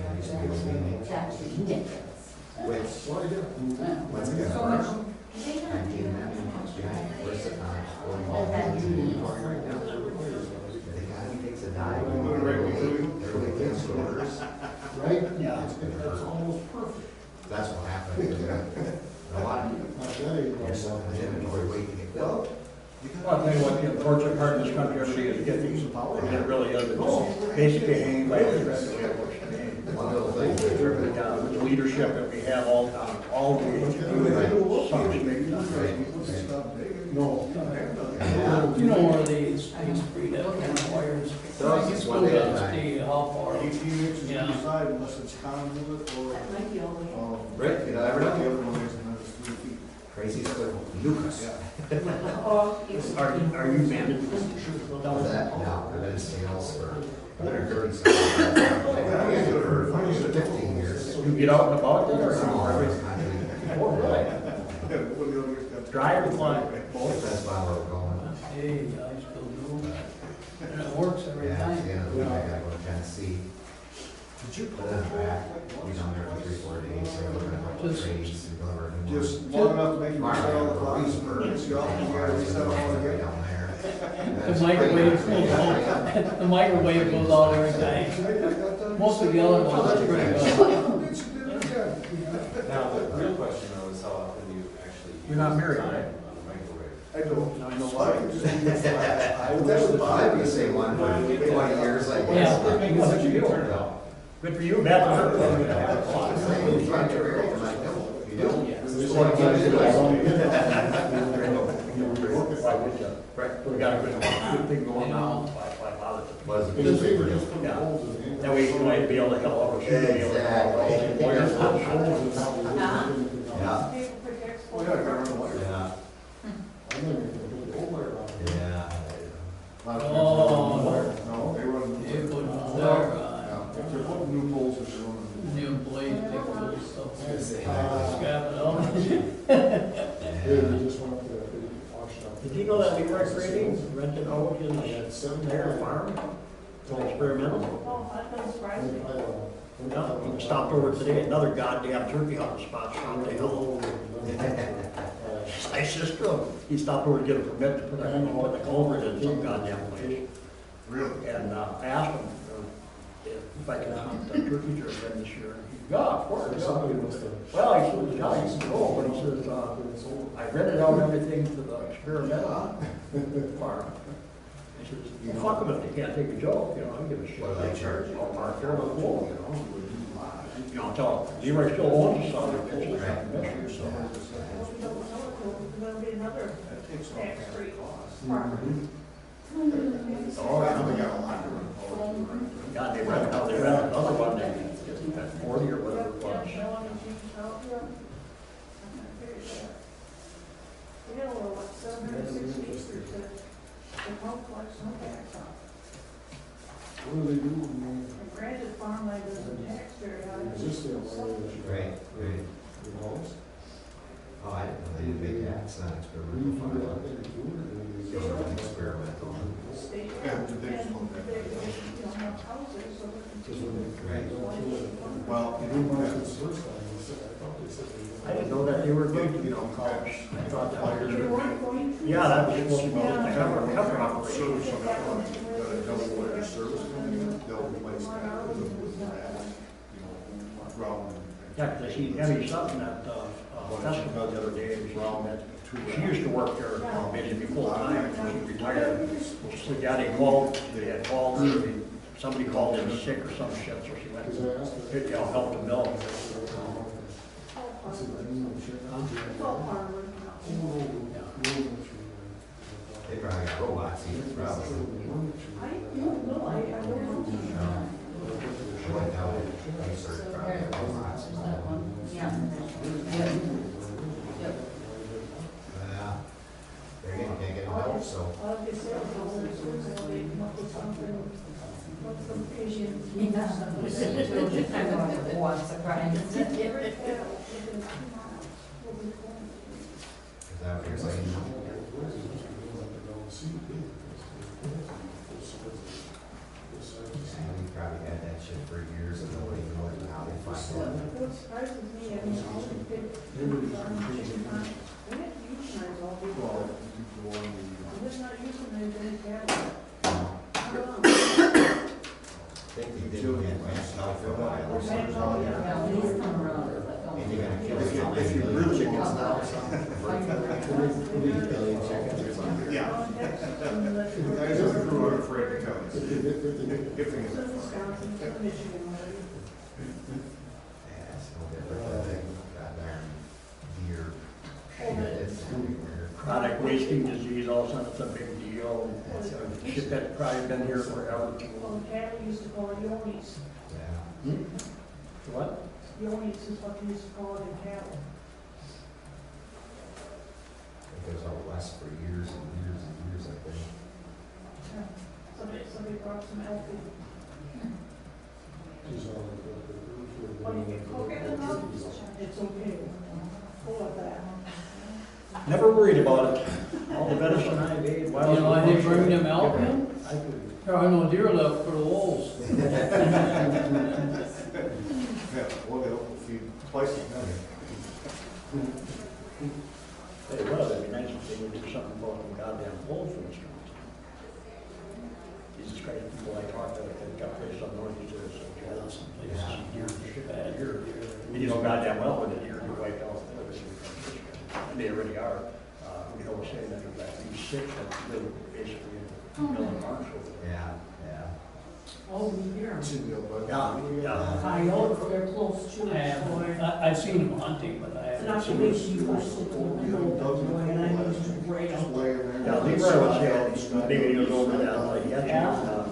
I used to be able to be That's ridiculous. which, once again, I came in and behind, we're sitting on right now. The economy takes a dive. Everybody takes orders. Right? Yeah. That's almost perfect. That's what happened. A lot of you're selling the inventory waiting to get built. Well, I'll tell you what, the unfortunate part of this country, everybody is getting some power, and it really is. It's basically hanging by the thread that we have to hang. One little thing. With the leadership that we have all the something maybe not right. No. Yeah. You know where these free to kind of wires. So it's just one day at a time. See how far. 18 inches inside unless it's conduit or, That might be all the way. Right, you never the know. other one is another 3 feet. Crazy stuff. Lucas. Are you managed? All that, no, I've been in sales for 130 something. I've been for 15 years. You get out and about? Oh, Drive or fly? That's why we're going. Hey, I still do. And it works every Yeah, time. at the end of the week, I gotta go to Tennessee. Did you put that back? We down there for 3, 4 days, so we're looking at like Just- trades and deliver new Just ones. long enough to make you Mark, reset all the clocks. Reedsburg, Rinse you off, and fire, reset all again. down there. The microwave goes out, the microwave goes out every time. Most of the other ones are pretty good. Now, the real question though is how often you actually. You're not use married, time right? on the microwave. I don't, I know why. That was I'd be saying one for 20 years, I guess. Good for you, bad for her. Right, we got a good thing going on. Yeah. That way you might be able to help our Exactly. Yeah. Yeah. No, they wouldn't. It wouldn't. If they're putting new poles, if they're running. New employees pick those stuff. Scrap it all. Did you know that we were creating rented houses there farm? Experimental? Oh, that doesn't surprise me. Yeah, he stopped over today, another goddamn turkey hunting spot shot the hell. I just, he stopped over to get a permit to put the culvert in some goddamn place. Really? And I asked him if I could hunt the turkeys or again this year. He, yeah, of course. Well, he said, yeah, he said, oh, but he says, I rented out everything to the experimental farm. He says, you fuck them if they can't take a joke, you know, I don't give a shit. What do they charge? I'll park there with a pool, you know. You know, tell Leroy still owns the side of the picture. There'll be another tax free farm. Oh, yeah, they got a lot to run. God, they rented out, they rented another one, they had 40 or whatever it was. We had over what, 760 acres to help collect some tax on. What do they do when And granted, farmland doesn't tax very high. Right, right. Oh, I didn't know they did big tax on experimental farm. Experimental. State, Yeah, and they they, just want that. you know, have houses, so they continue. Right. Well, I didn't know that they were going to, you know, college. I thought that was. They weren't going to. Yeah, that was supposed to be the cover operation. service on that one, double wire service coming in, they'll replace that with ground. Yeah, because she, Emmy something at, festival the other day, and she used to work there, basically full time, and she retired. She said, yeah, they had called her, somebody called in sick or some shit, so she went, you know, helped the mill. They probably got robots here, probably. I don't know, I don't know. I went down and researched probably robots. Yeah. Yeah. They're getting, can't get no help, so. Well, if it's sales, they come up with something, what's some Asian. I know, oh, I'm surprised. Is that what you're saying? Yeah, we probably had that shit for years and nobody knows how they find it. What surprises me, I mean, all the big farms, we have to utilize all these. We're not using any cattle. I think they did get mass out for a while. And you're gonna kill something. If you really get Yeah. Guys in the crew are afraid to tell us. If they get that far. Yeah, it's no different than goddamn deer. It's everywhere. Chronic wasting disease, all of a sudden it's a big deal. Shit that's probably been here forever. Well, cattle used to call it yonis. Yeah. What? Yonis is what they used to call it in cattle. It goes out west for years and years and years, I think. Somebody brought some elk in. When you cook it enough, it's okay. Full of that. Never worried about it. All the medicine I made. You know, I didn't bring them out in. I could. There are no deer left for the wolves. Yeah, well, they'll feed twice as many. Hey, well, it'd be nice if they would do something about them goddamn wolves in this country. Jesus Christ, people I talk to, they've got places up north, he says, yeah, some places, deer, bad deer. And you know goddamn well when the deer get wiped out, and they already are. you know, saying that these six are really basically in Mill Marshall. Yeah, yeah. Oh, here. Yeah, yeah. Coyotes, they're close to it. I've seen them hunting, but I It's an haven't seen observation you them. used to do, and I used to break them. Yeah, Leroy was there, maybe he was over that, like,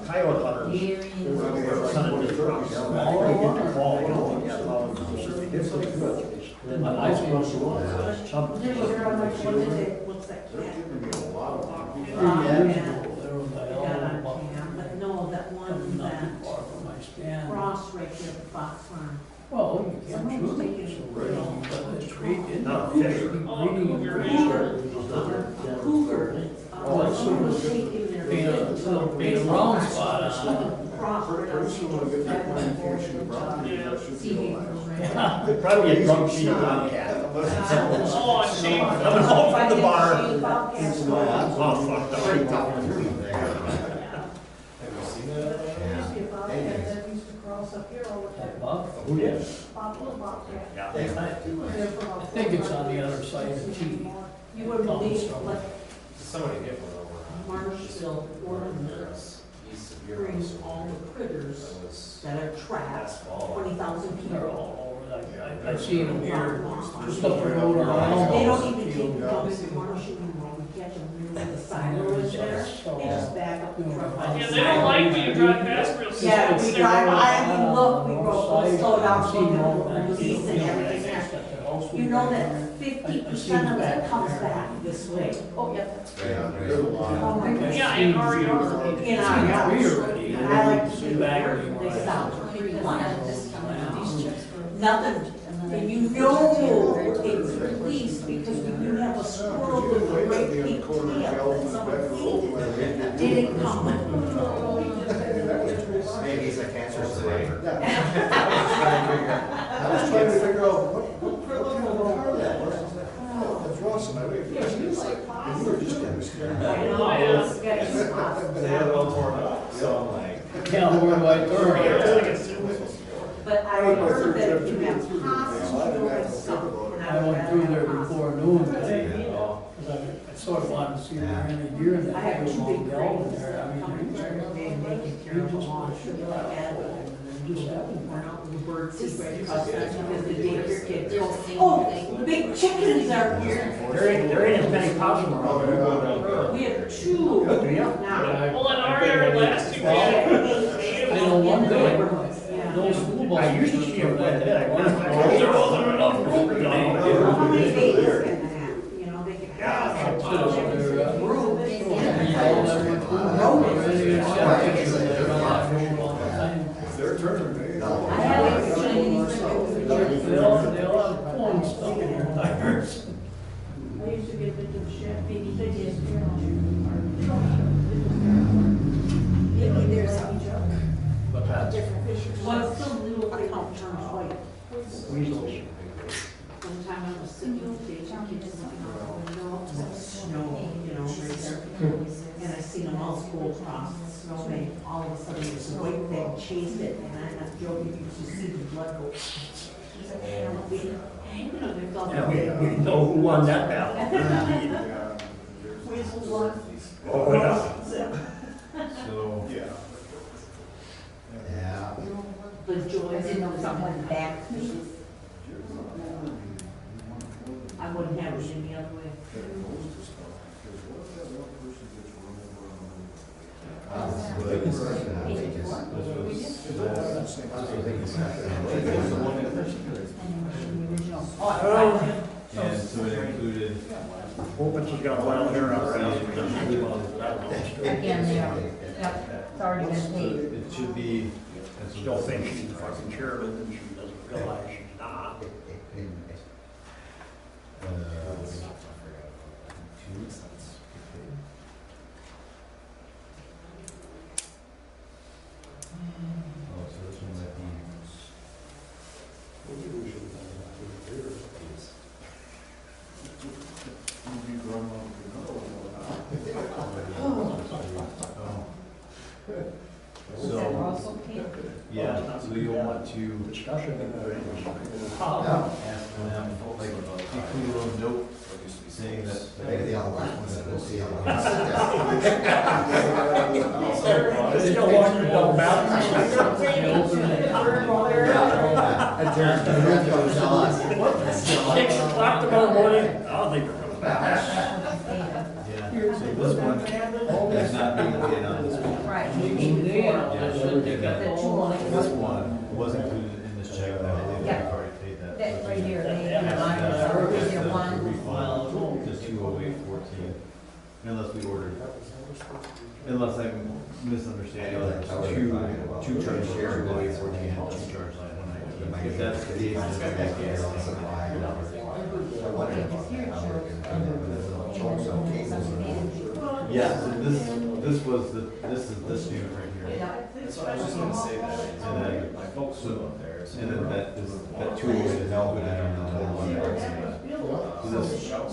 coyote hunters. Were hunting this property. They get the call, you know, yeah, they did pretty good. I've seen them. Some. There was very much, what's that cat? There was a Got on cam, but no, that one not that too far from my stand. cross right there at the Fox Farm. Well, you can't Someone shoot was them, taking so a we're grill. but the tree in No, the fish. Cougar. Someone was taking their. Paint a round spot on Cross right on. They'd probably get drunk feeding on cat. Oh, and shame. Coming home from the bar. Oh, Oh, fucked up. used to be a bobcat that used to cross up here all the time. Bob. Who is? Little bobcat. Yeah. He was there for I about think it's on the other side of the T. You wouldn't believe what Somebody get one over on Marshville ordinance east of brings all the critters that are trapped, 20,000 They're people. all over, like, I've seen them here, They stuff are going around. don't even take them up in Marsh anymore, we catch them near where the silo is there, they just back up the truck. Yeah, they don't like me to drive past real slow. Yeah, we drive by, we look, we go, we'll slow down, I've seen slow more down, than release and everything there. You know that 50% of that comes back this way. Oh, yeah. Oh, my gosh. Yeah, in our yard. In our yard. And I like to do Back there, where they you stop are. for 3 months. Nothing, and you know it's released because we do have a squirrel with a great big tail that someone feeded. Didn't come. Maybe he's a cancer survivor. I was trying to figure out what kind of car that was. That's Ross and I, he was like, and you were just devastated. I know, it's getting hot. They had it all torn up, so I'm like. Can't avoid white But I heard that if you have possible with something. I went through there before noon today, because I sort of wanted to see if there were any deer in I that have big 2 long big gallon cranes there. I coming mean, through, they taking care of them all, should be like that. it just happened. Went out with the birds, see right across that, because the daycare kids go, oh, the big chickens are here. There ain't as many possum around there. We have 2 Do you? now. Well, in our yard last year, we had I know one thing, Yeah. those school buses. I used to see them quite a bit. there wasn't enough room to How many babies can they have? You know, they can have. Their turn, they. I have Chinese. They all have corn stuff in their tires. I used to get the chef, baby pigeons. Maybe there's a But that's Well, some little account turns white. weasels. One time I was sitting on stage, and kids looking out the window, and it was snow, you know, right there. And I seen them all go across the snow bank, all of a sudden this white thing chased it, and I'm not joking, you could see the blood go. She's like, you know, they thought. Yeah, we know who won that battle. Weasel won. Oh, yeah. So, Yeah. Yeah. The joy of know someone back. I wouldn't have it any other way. and so it included, Opens has got wild hair on her ass. Again, they are, yep, it's already been so paid. it should be. Still thinks she's the fucking chairman, and she doesn't realize she's not. Oh, so this one might be. Is that also paid? Yeah, so you'll want to Discussion. ask them, like, include a little note saying that. Maybe the how long, we'll see how long. It's no longer double balance. Six o'clock tomorrow morning, I don't think they're coming back. Yeah, so this one is not being paid on this one. Right. This one was included in this check, but I believe we've Yeah. already paid that. That right here, they, That's is there the one? refund, the 20814, unless we ordered, unless I'm misunderstanding, there's two charges, 20814 and two charges on 119. If that's the case, then that case. Yeah, so this was this is this unit right here. That's what I was just gonna say that. And then, My folks live up there, so. and then that 208 is included in the total. So this,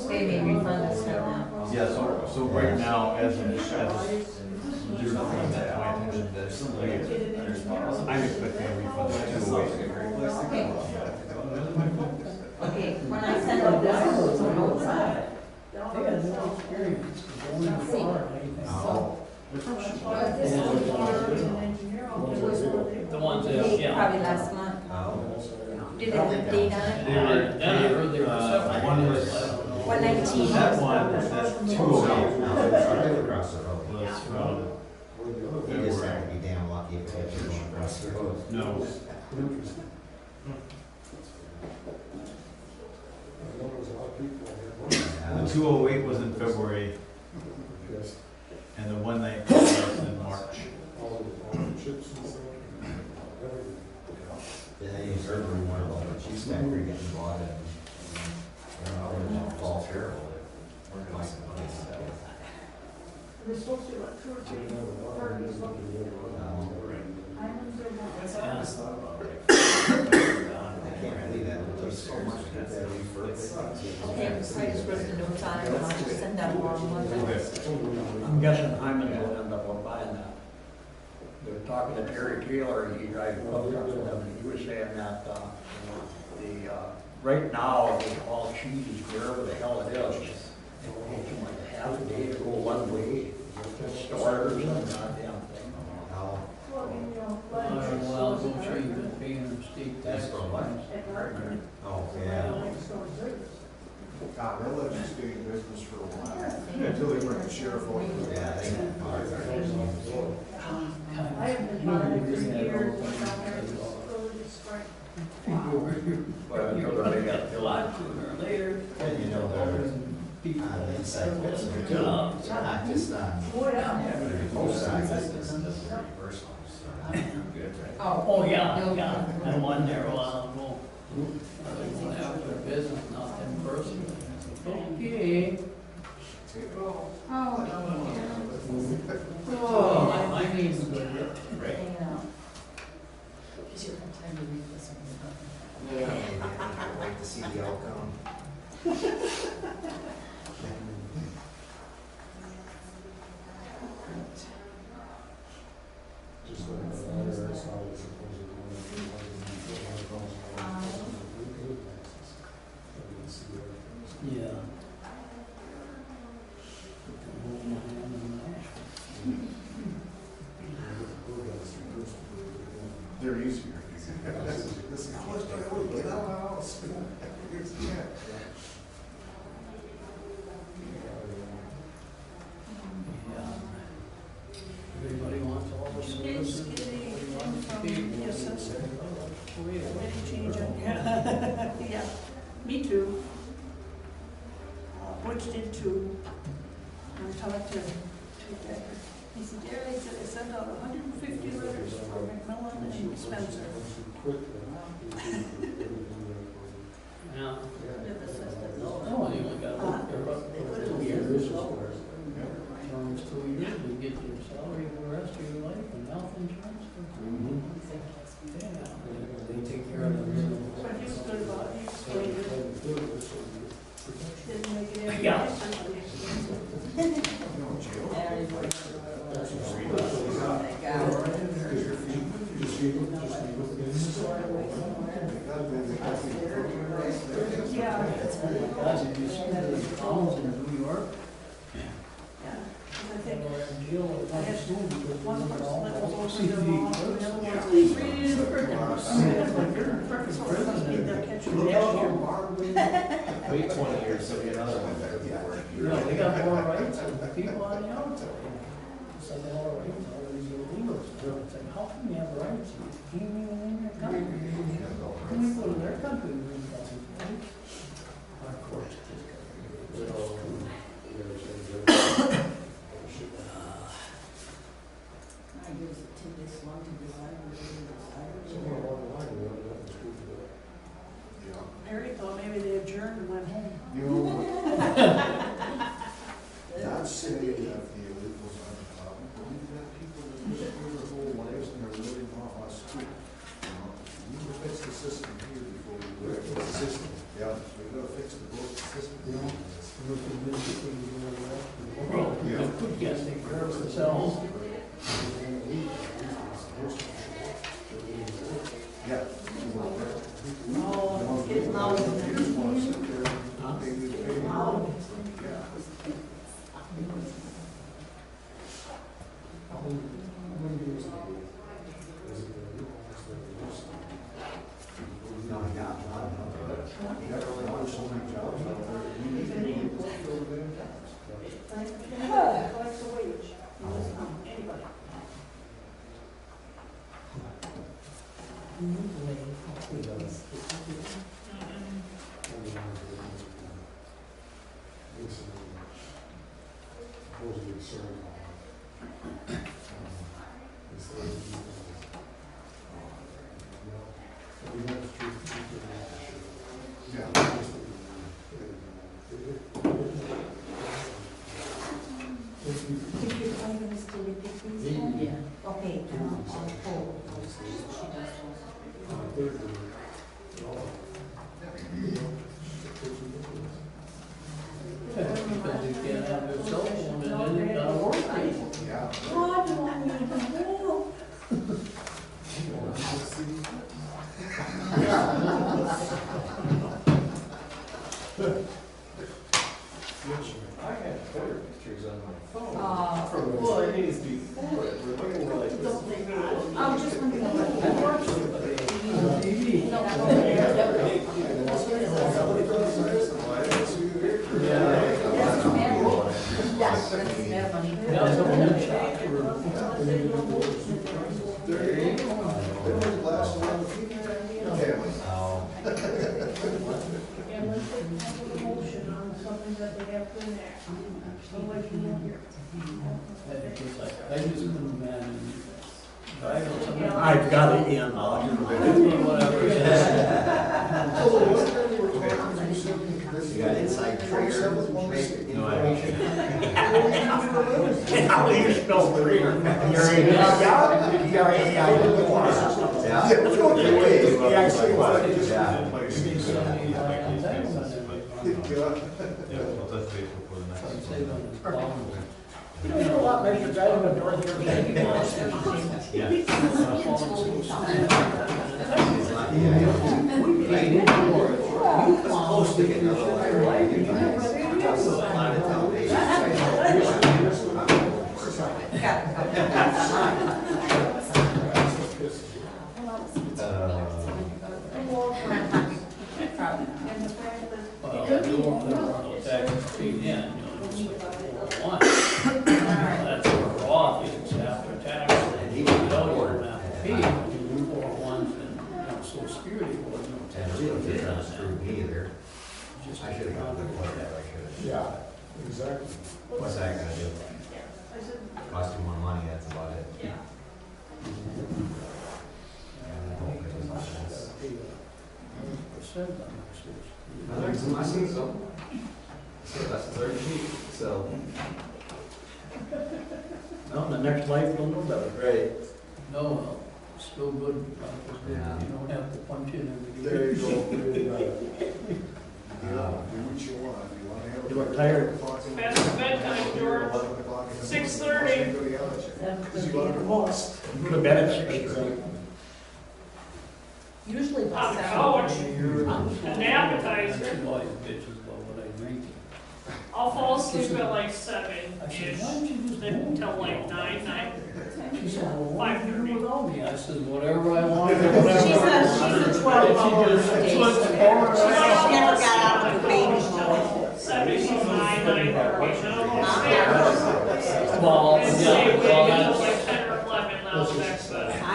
They may refund us now. yeah, so right now, as you're bringing that to my attention, I'm expecting a refund of 208. Okay, when I send out this, it's on both sides. The ones that, yeah. Probably last month. Did they have a date on it? They were, one was, 119. that one, that's 208. Across the road. Was from, You just have to be damn lucky if you're going across the road. no, the 208 was in February, and the 119 was in March. Yeah, you heard rumor about the cheese factory getting bought in, Fall Fair. They're supposed to, like, 2 or 3 parties looking. Islands are one. I can't believe that, there's so much to get that refurb. Okay, I just wrote the notes on it, and I'll just send out along with it. I'm guessing Hyman will end up buying that. They were talking to Terry Taylor, he drives pump trucks with them, and he was saying that, right now, all cheese is wherever the hell it is. It takes them like a half a day to go one way, to stores and goddamn thing. Well, I'm sure you've been paying them steep tax. Oh, yeah. God, they'll let you stay in business for a while, until they bring the sheriff over. Yeah, they I have been buying it for years, down there, it's early spring. But until they got A lot sooner or later. And you know, they're on the inside, not just on both sides, it's reversal. Oh, yeah, yeah, I won there a while ago. They went after business, not them personally. Okay. Oh, my knees are good. Wait to see the outcome. Yeah. They're easier. This is, how much do I owe you? Get out of my house. Here's the check. Everybody wants all the services. Did get Everybody anything wants to from be- the assessor? Oh, yeah. Any change on, yeah, yeah, me too. Butch did too. I talked to Becker. He said, yeah, they said they sent out 150 letters for McMilland and Spencer. Yeah. Did the assessor. No, you only got Huh? 2 years. Terms 2 years, you get your salary for the rest of your life and health insurance. Yeah, they take care of it. But he was good about it, he explained it. Didn't make it any Yeah. Yeah. Guys, if you see the towns in New York, deal with I that had soon because we one were person all that was over CP. the law, and the other one's reading the cricket. You're in cricket, so I must be the catcher next year. Wait 20 years, so get another one. You know, they got more rights than the people on the outside. It's like all rights, all these illegals. It's like, how can you have rights? You can't even in your country. How can we go to their country and read that? Of course. I guess it take this long to decide what Harry thought maybe they adjourned and went home. Not saying that the illegals aren't a problem, but we've got people that live here their whole lives and they're living off us too. We need to fix the system here before we do it. Fix the system. Yeah, we gotta fix the both system. They could get take care of themselves. Yeah. Oh, it's getting loud. Collects the wage. Anybody. If you're going to still repeat these? Yeah. Okay, I'll pull. Because you can't have your cell phone and then you gotta work. Yeah. God, you want me to help? I had better pictures on my phone. Oh. Well, it needs to be forward. We're looking for like this. I'm just wondering. Yes, that's their money. Yeah, some of them shops were. And let's take a motion on something that they have to enact. Otherwise you won't hear. It's like, I just couldn't imagine. Driving something. I've got it in, Whatever. You got inside trigger. No, I mean. How do you spell trigger? Let's go to the way. Yeah, I see what. We'll touch base before the next one. You know, you're a lot nicer driving a North Carolina. Close to getting another life. A lot of And the fact that Well, you won't put no taxes paid in, you know, just like 401. That's for Roth, it's after tax. You don't have to pay, you 401s and, you know, Social Security was no tax. It's not screwed me either. Just I should have gone to the court, I should have. Yeah, exactly. What's that gonna do? I said, Cost you more money, that's about it. yeah. I think so. So that's the third sheet, so. Well, the next life will know better. Right. No, well, still good, Yeah. you don't have to punch in every day. There you go. Do what you want. You want to have. You look tired. Past bedtime, George. 6:30. Because you want to boss. Go to bed at 6. Usually by Ouch. seven. An appetizer. All these bitches about what I drink. I'll fall asleep at like 7-ish, then until like 9. She said, well, why don't you 5:30. do without me? I said, whatever I want. She's a 12-hour day. She never got out of her baby mode. 7 to 9:30. Well, And yeah, say we well, get that's, like 10 or 11, now it's back to bed. I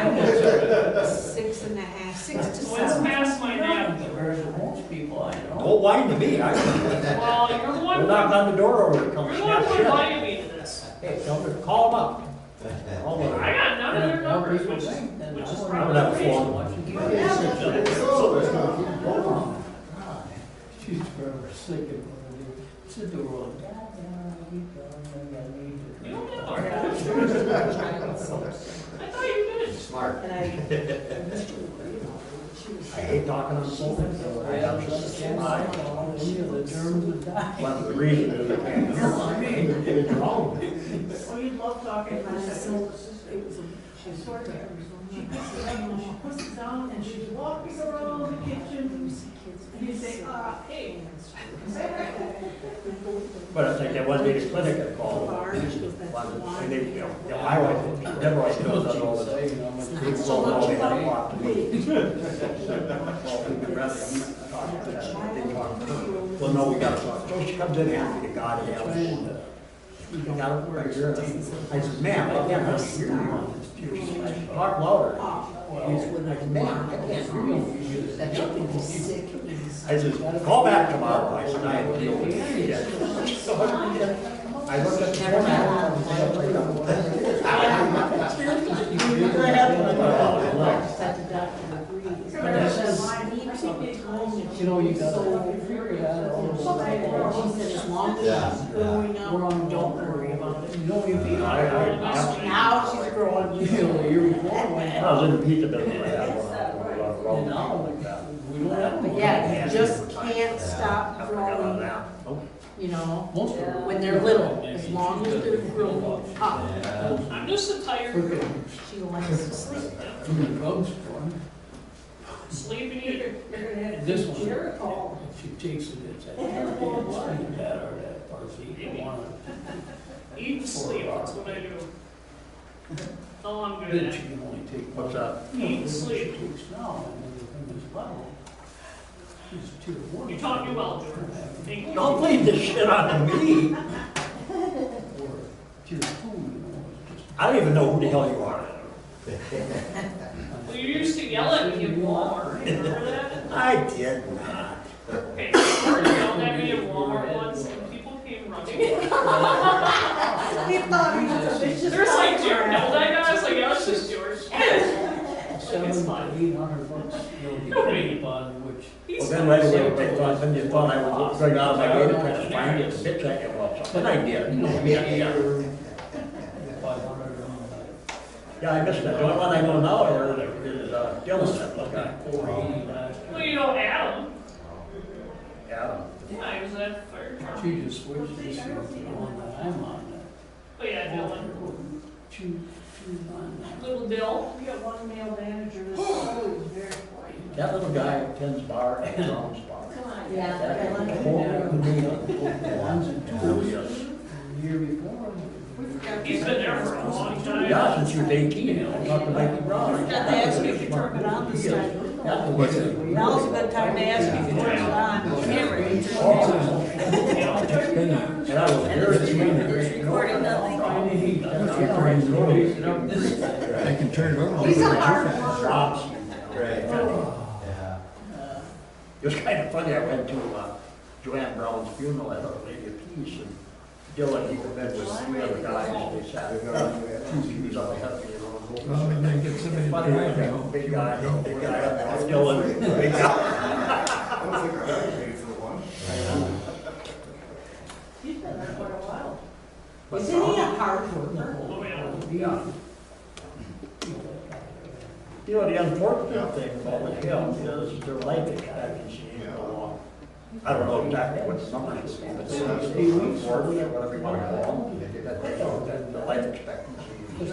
was 6.5, 6 to So it's 7. past my nap. compared to most people I know. Don't whine to me, Well, you're the one, we'll knock on the door over to come you're the one snap who shit. invited me to this. Hey, tell them, call them up. Call them I up. got none of their numbers, which is I don't probably have a crazy. phone. She's forever sick and sit the world. God damn, I keep going, I need to You drink. don't have I thought you did. Smart. And I hate talking on the phone. I have to stand by all any of the germs that die. One of the reasons is I can't hear it's wrong. Oh, you love talking for a second. she sort of. She puts it down and she's walking around the kitchen. And you say, hey. But I think that one day the clinic had called. And they, my wife, Deborah still does all the time. People don't know they have a lot to do. Well, no, we gotta talk. So she comes in here and we got it out. We got it right here. I said, ma'am, I can't really hear you. Talk louder. I said, ma'am, I can't hear you. I said, call back tomorrow. I said, I have to deal with it. I looked at the You know, you gotta figure it out. She said, as long as she's growing up, don't worry about it. You know, you feel. Now she's growing. You know, you're born. I was in the pizza business. I had one. And now, we don't have. But yeah, you just can't stop growing, you know, when they're little, as long as they're grown up. I'm just a tired girl. She likes to sleep. From the drugstore. Sleep and eat. This one, if she takes it, it's that, that or that parsley, you want it. Eat and sleep, that's what I do. That's all I'm good Then at. she can only take. What's that? Eat and sleep. She takes now, and then from this bottle, she's tier 1. You taught me well, George. Thank you. Don't leave this shit on me. Or tier 2, you know, it's just. I don't even know who the hell you are. Well, you used to yell at me in Walmart, remember that? I did not. Okay, you yelled at me in Walmart once, and people came running. There's like, George, no, that guy was like, yeah, it's just George. $700 to $800, you'll be paid upon which. Well, then right away, they thought, then you thought I was going out of my way to try to find it, to bitch at you, well, something I did. Yeah. Yeah, I missed that. The only one I know now is Dylan, that little guy. Well, you know Adam. Adam. Yeah, he was at fire department. She just switched this year to the one that I'm on. Oh, yeah, Dylan. Choose on that. Little Dill. We got one male manager that's always very quiet. That little guy attends bar and Tom's bar. Yeah. That whole Ones and twos. The year before. He's been there for a long time. Yeah, since he was 18, you know, not to make him wrong. Forgot to ask you if you turned it on this time. Now's a good time to ask you if you turned it on camera. And I was very disappointed. It's recording nothing. I can turn it on. He's a hard worker. Jobs. Right. Yeah. It was kind of funny, I went to Joanne Brown's funeral at Our Lady of Peace, and Dylan, he was there with three other guys, they sat, he was on the head, you know. Well, we gotta get somebody to Funny, drive it. big guy, Dylan, big guy. I don't think I got paid for one. He's been there for a while. But Isn't he a hard worker? Oh, yeah. Yeah. You know, the unfortunate thing about with him is their life expectancy is go long. I don't know exactly what the number is, but it's 8 weeks or whatever you want to call them. That the life expectancy is.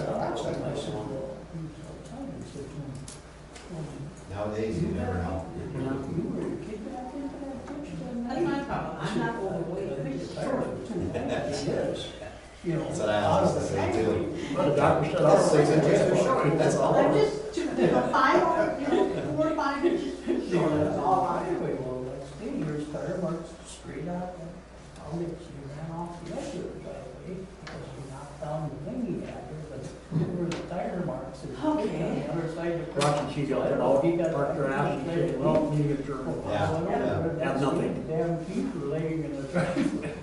Nowadays, you never know. That's my problem. I'm not overweight. you know, That's what I out was of gonna it. say too. But the doctor said, That's oh, 6 inches too short, that's all. I'm just, 4 or 5 inches. That's all I do. Anyway, well, that's the thing, yours tire marks straight out, and I'll let you ran off the edge of the driveway, because you knocked down the thing he had there, but there were the tire marks. And Okay. on the other side of the. Watching she got it all, he got parked her ass, and said, well, you get your. Have nothing. Damn feet were laying in the driveway.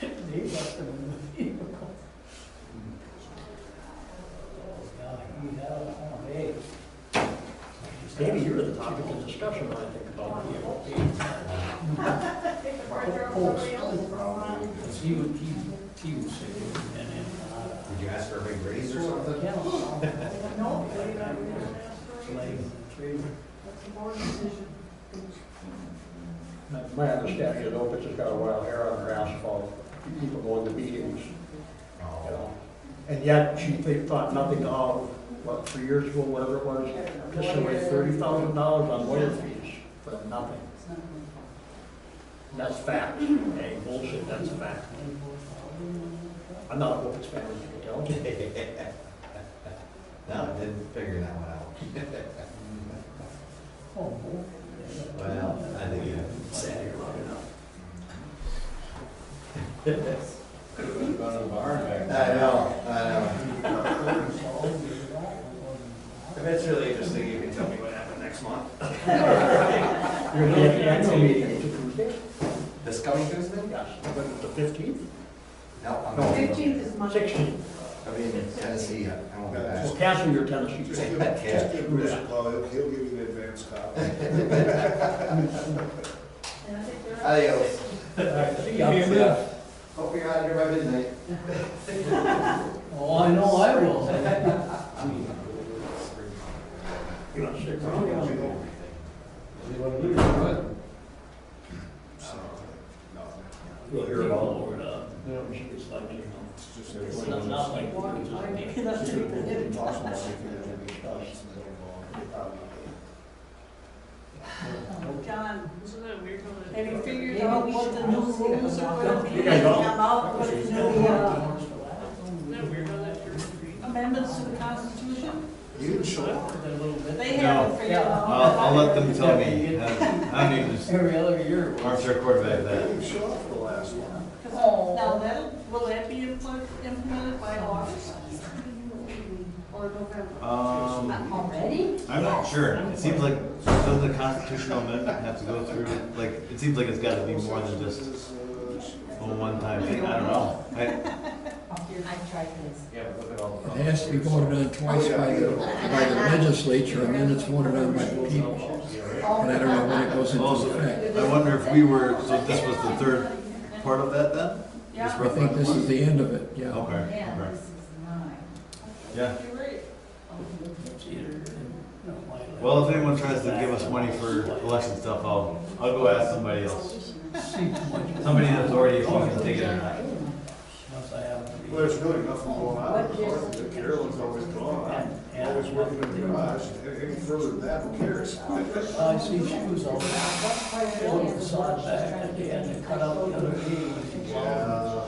They left them in the vehicle. Oh, he had, oh, hey. Maybe you're the topic of discussion when I think about the MLB. He was saying, and then, Did you ask for a big raise or something? No. my understanding is, if it's just got a wild hair on her asphalt, people go into meetings, you know. And yet, they thought nothing of, what, 3 years ago, whatever it was, just away $30,000 on lawyer fees for nothing. And that's fact. Hey, bullshit, that's fact. I'm not a Wolf's fan, you can tell. No, I didn't figure that one out. Oh, Well, I think you sat here long enough. Could have been gone to the barn back I then. know. If it's really interesting, you can tell me what happened next month. You're gonna have the annual meeting Tuesday? This coming Tuesday? Yes, the 15th? No, I'm No. not. 15th is Monday. 16th. I'll be in Tennessee, I won't be back. Well, cancel your Tennessee Just trip. give Bruce a call, he'll give you the advance copy. Adios. All right, see ya. Hope you're out of here by midnight. Oh, I know I will. You want to stick around? You want to leave? We'll hear it all over the, it's like, you know, it's not like. John, isn't that weird? Have you figured out what the new rules are going to be? You guys don't? About what is new, Isn't that weird how that your amendments to the Constitution? You didn't show up. They haven't figured out. I'll let them tell me. I don't even just Every other year. armchair quarterback You that. didn't show up for the last one. Now will that be implemented by August? Or November? Already? I'm not sure. It seems like, does the constitutional amendment have to go through, like, it seems like it's gotta be more than just a one-time thing. I don't know. I tried this. Yeah, but look at all the. It has to be voted on twice by the legislature, and then it's voted on by the people. And I don't know when it goes into effect. I wonder if we were, so this was the third part of that then? Yeah. I think this is the end of it, yeah. Okay, okay. Yeah. You're right. Well, if anyone tries to give us money for election stuff, I'll go ask somebody else. Somebody that's already, if you can take it or not. Well, there's really nothing going on. Carolyn's always gone. Always working in the garage. Any further than that, who cares? I see she was all on the side back, and they had to cut out the other day. Yeah.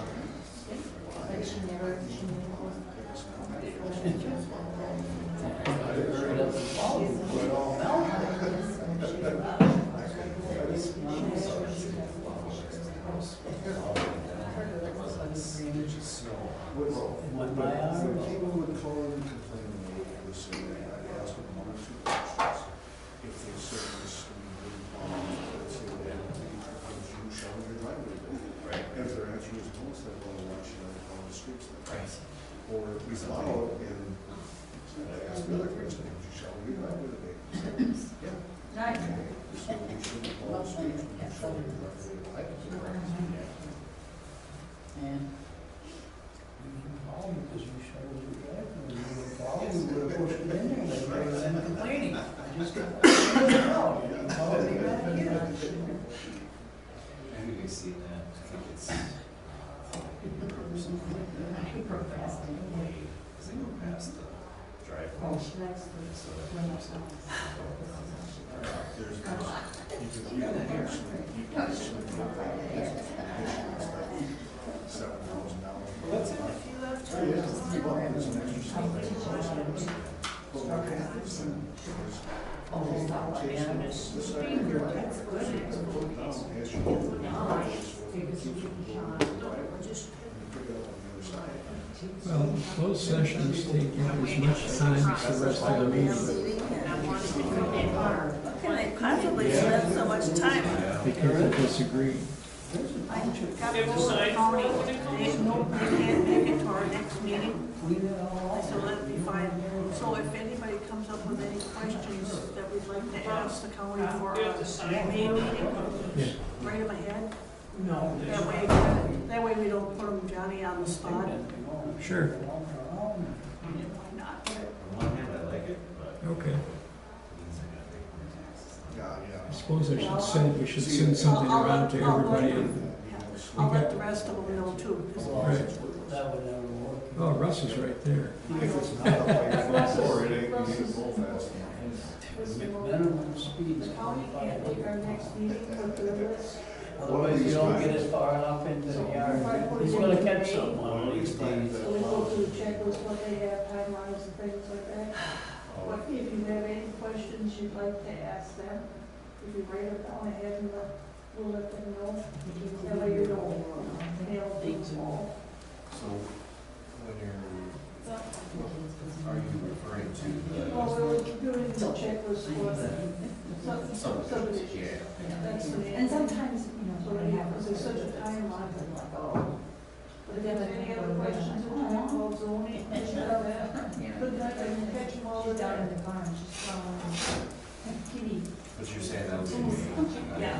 Went by our. When people would call in and complain to me, I would say, I'd ask them 1 or 2 questions. If they said this, let's say, you shovel your driveway. Right. And if their answer was no, it's like, well, why should I call the streets then? Right. Or if we follow and I asked the other question, did you shovel your driveway today? Yeah. Right. So we shouldn't call the streets, we should shovel your driveway. I can say, And because you showed your driveway, you would probably would have pushed it in there, like, rather than complaining. I just got. Maybe we see that. I think it's. Because they go past the driveway. Oh, she likes the. $7,000. This side here, that's good. As you go down, keep the road right, and pick it up on the other side. Well, closed sessions take up as much time as the rest of the meeting Can they possibly spend so much time? because of disagreeing. I gotta go to the county, they can't make it to our next meeting, so that'd be fine. So if anybody comes up with any questions that we'd like to ask the county for our May meeting, write them ahead. No. That way we don't put Johnny on the spot. Sure, Why not? On one hand, I like it, but okay. it means I gotta pay more taxes. I suppose we should send something around to everybody. I'll let the rest of them know too. Right. That would never work. Oh, Russ is right there. If it's not a way forward, it ain't gonna get so fast. Minimum speed is The county can't take our next meeting with their list. Otherwise, you don't get as far enough into the yard. He's gonna catch something one of these days. So we go through the checklist, what they have, timelines and things like that. But if you have any questions you'd like to ask them, if you write it down ahead and we'll let them know. That way you don't nail things all. So, when are you referring to the? Well, we're doing the checklist for subdivision. Yeah. That's the main. And sometimes, you know, So when I they have. have, because there's such a timeline. But if Then there's any other questions in time about zoning, just have that. But I can catch them all She's the down in time. the barn, she's kitty. But you're saying that was in the. Yeah,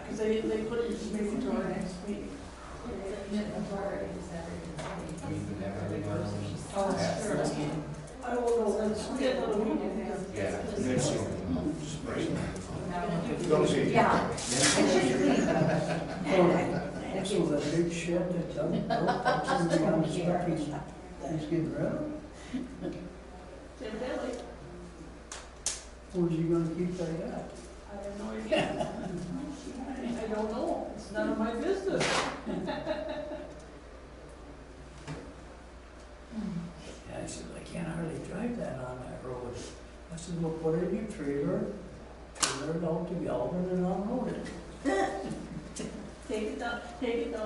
because they couldn't just make it to our next meeting. We've been having it on. Oh, sure. I don't know, let's, we have another week and a half. Yeah. Next one. Don't see. Yeah. It's just clean. Also, that big shed that Doug built, that's gonna be on the stuff he's getting rid of. Tim Bailey, Where's he gonna keep that at? I have no idea. I don't know, it's none of my business. Yeah, I said, I can't hardly drive that on that road. I said, well, put it in your trailer, trailer it out to Galvin and unload it. Take it down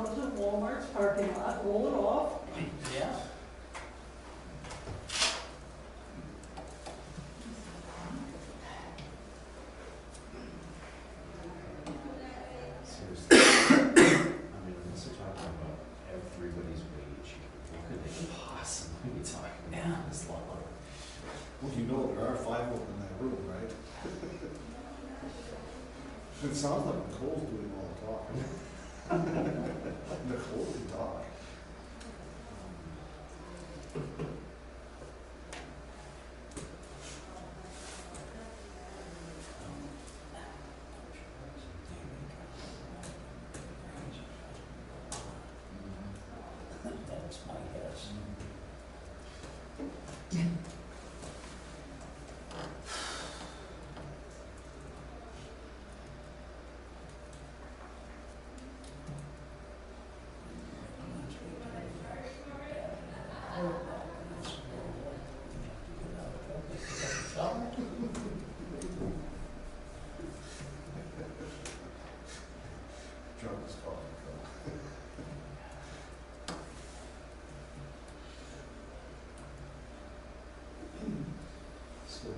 to Walmart's parking lot, roll it off. Yeah. Seriously. I mean, unless we're talking about everybody's wage, what could they possibly be talking about in this law? Well, you know, there are 5 of them in that room, right? It sounds like Nicole's doing all the talking. Nicole can talk. That's my guess. Drunk as fuck. So, at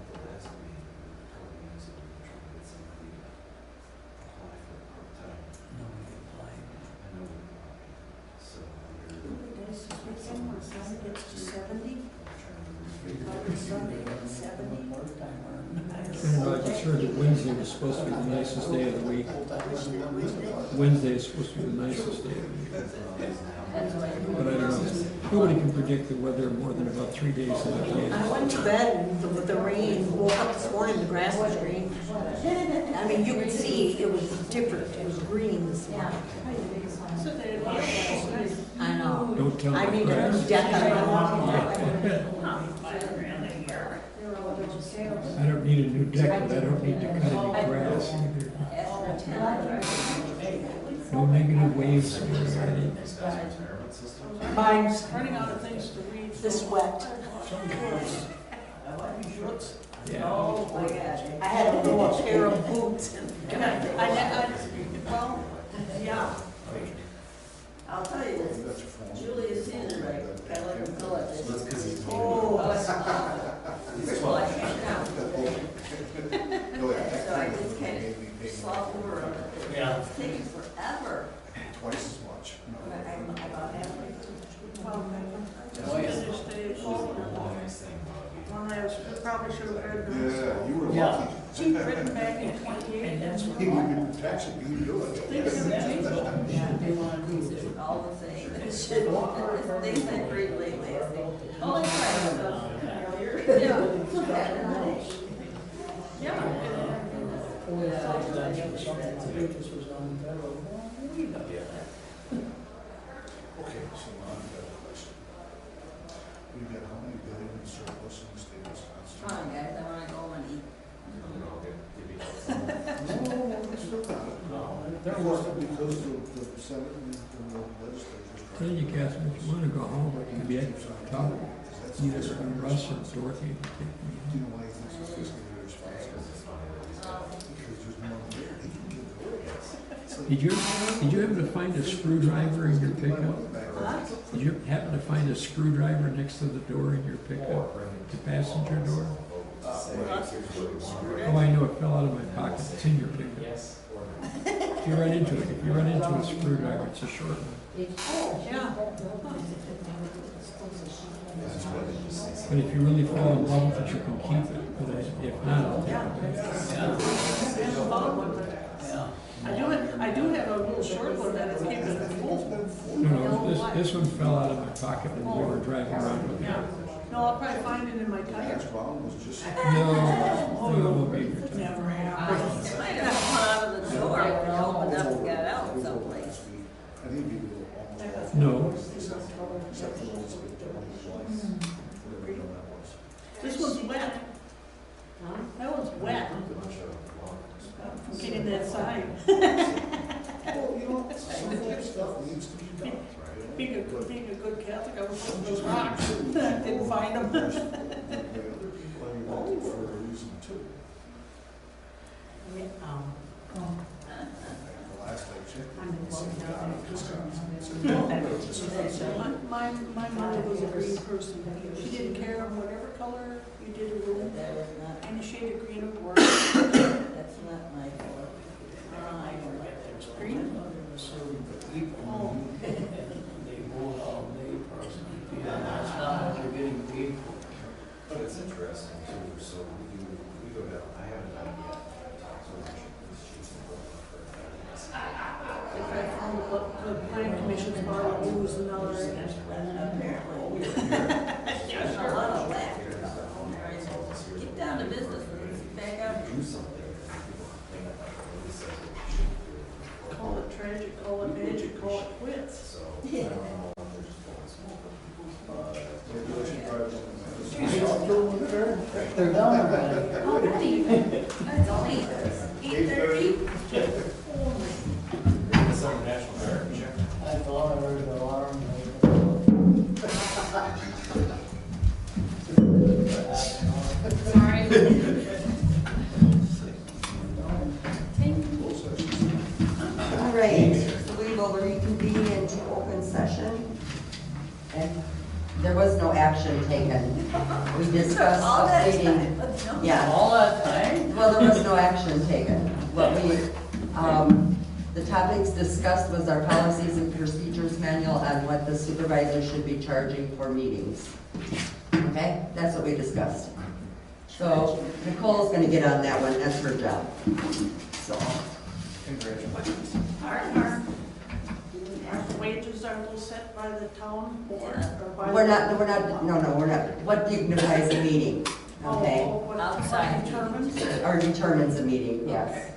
the last meeting, we were talking about something, we were trying to get somebody to apply for a part-time. Nobody applied. I know we applied, so we're Sunday gets to 70, trying to refigure. Sunday gets 70. And I just heard that Wednesday was supposed to be the nicest day of the week. Wednesday is supposed to be the nicest day of the week. But I don't know, nobody can predict the weather more than about 3 days in I advance. went to bed with the rain, woke up this morning, the grass was green. I mean, you could see it was different, it was green this morning. I know. Don't tell I the need a new press. deck on my walking I don't need a new deck, but I don't need to cut any grass either. No negative waves. Mine's running out of things to read. This wet. Yeah. Oh, my God. I had a little little pair of boots. Well, yeah. I'll tell you this, Julius Caesar, I let him fill it. That's 'cause he's Oh, First of all, I can't count. So I just kind of slopped over on it. Yeah. It's taking forever. Twice as much. But I'm about halfway through. Well, finished the fall. One I probably should have read those. Yeah, you were Yeah. lucky. Written back in 28. That's what you can tax it, you can do it. Things have changed. All the same. Things I've read lately, I think, oh, that's right. Yeah. Yeah. Okay, so now I've got a question. We've got how many billion in surplus in the state of Wisconsin? Come on, guys, I wanna go home and eat. No, still not. Because the Senate and the legislature. Tell you guys, if you want to go home, maybe I can talk either Russ or Dorothy. Do you know why he thinks it's fiscally irresponsible? Because there's more money. He can give it away. It's like- Did you happen to find a screwdriver in your pickup? Did you happen to find a screwdriver next to the door in your pickup, the passenger door? Oh, I know, it fell out of my pocket. It's in your pickup. If you run into a screwdriver, it's a short one. Yeah. But if you really fall in love with it, you can keep it. But if not, I'll take it. I do have a little short one that is keeping it full. No, this one fell out of my pocket when we were driving around with it. No, I'll probably find it in my tire. No, it won't be in your tire. Never happened. It might have come out of the door when I opened up and got out someplace. I think people almost. No. This one's wet. That one's wet. From getting that sign. Well, you know, some of that stuff needs to be done, right? Being a good Catholic, I was looking for those rocks. Didn't find them. The other people are elected for a reason too. The last I checked, My mother was a green person. She didn't care whatever color you did a room, any shade of green would work. That's not my fault. Green? Oh. But it's interesting too, so we go down, I haven't done it yet. If I found the plan commission's bar, it was another. There's a lot of that. Get down to business, back out. Call it tragic, call it magic, call it quits. They're done already. Already? It's only 8:30? Some national guard check. I thought I heard the alarm. Sorry. All right, so we will reconvene into open session. And there was no action taken. We discussed All that updating. time. Yeah, All that time? well, there was no action taken. What the topics discussed was our policies and procedures manual on what the supervisor should be charging for meetings. Okay, that's what we discussed. So Nicole's gonna get on that one, that's her job. So, Congratulations. Our wages are those set by the town board or by? we're not, what dignifies a meeting, okay? What outside determines? Or determines a meeting, yes.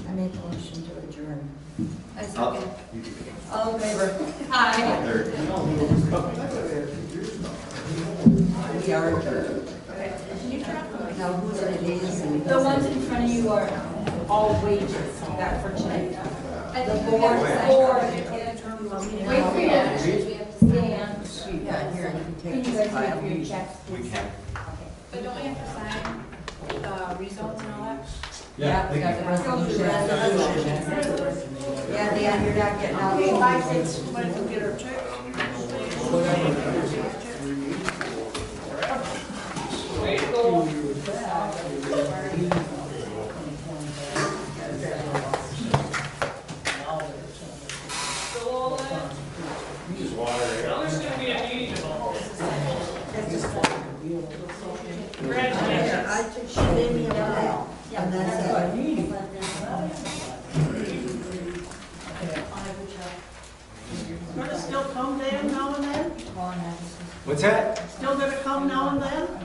I make a motion to adjourn. I second. All in favor? Hi. We are adjourned. Can you drop them? Now, who's it is and The ones in front of you are all wages you got for tonight. I think The we have to board- sign. Wait for your actions, we have to stand. Yeah, here, you can Can take you this guys file. make your checks? We can. But don't we have to sign the results and all that? Yeah, we got the resolution. Yeah, Dan, you're not getting out. Okay, 5-6, somebody can get her check. Way to go. Still all that? Now there's gonna be a meeting about this. Congratulations. I took, she gave me a file, and that's it. Gonna still come Dan now and then? What's that? Still gonna come now and then?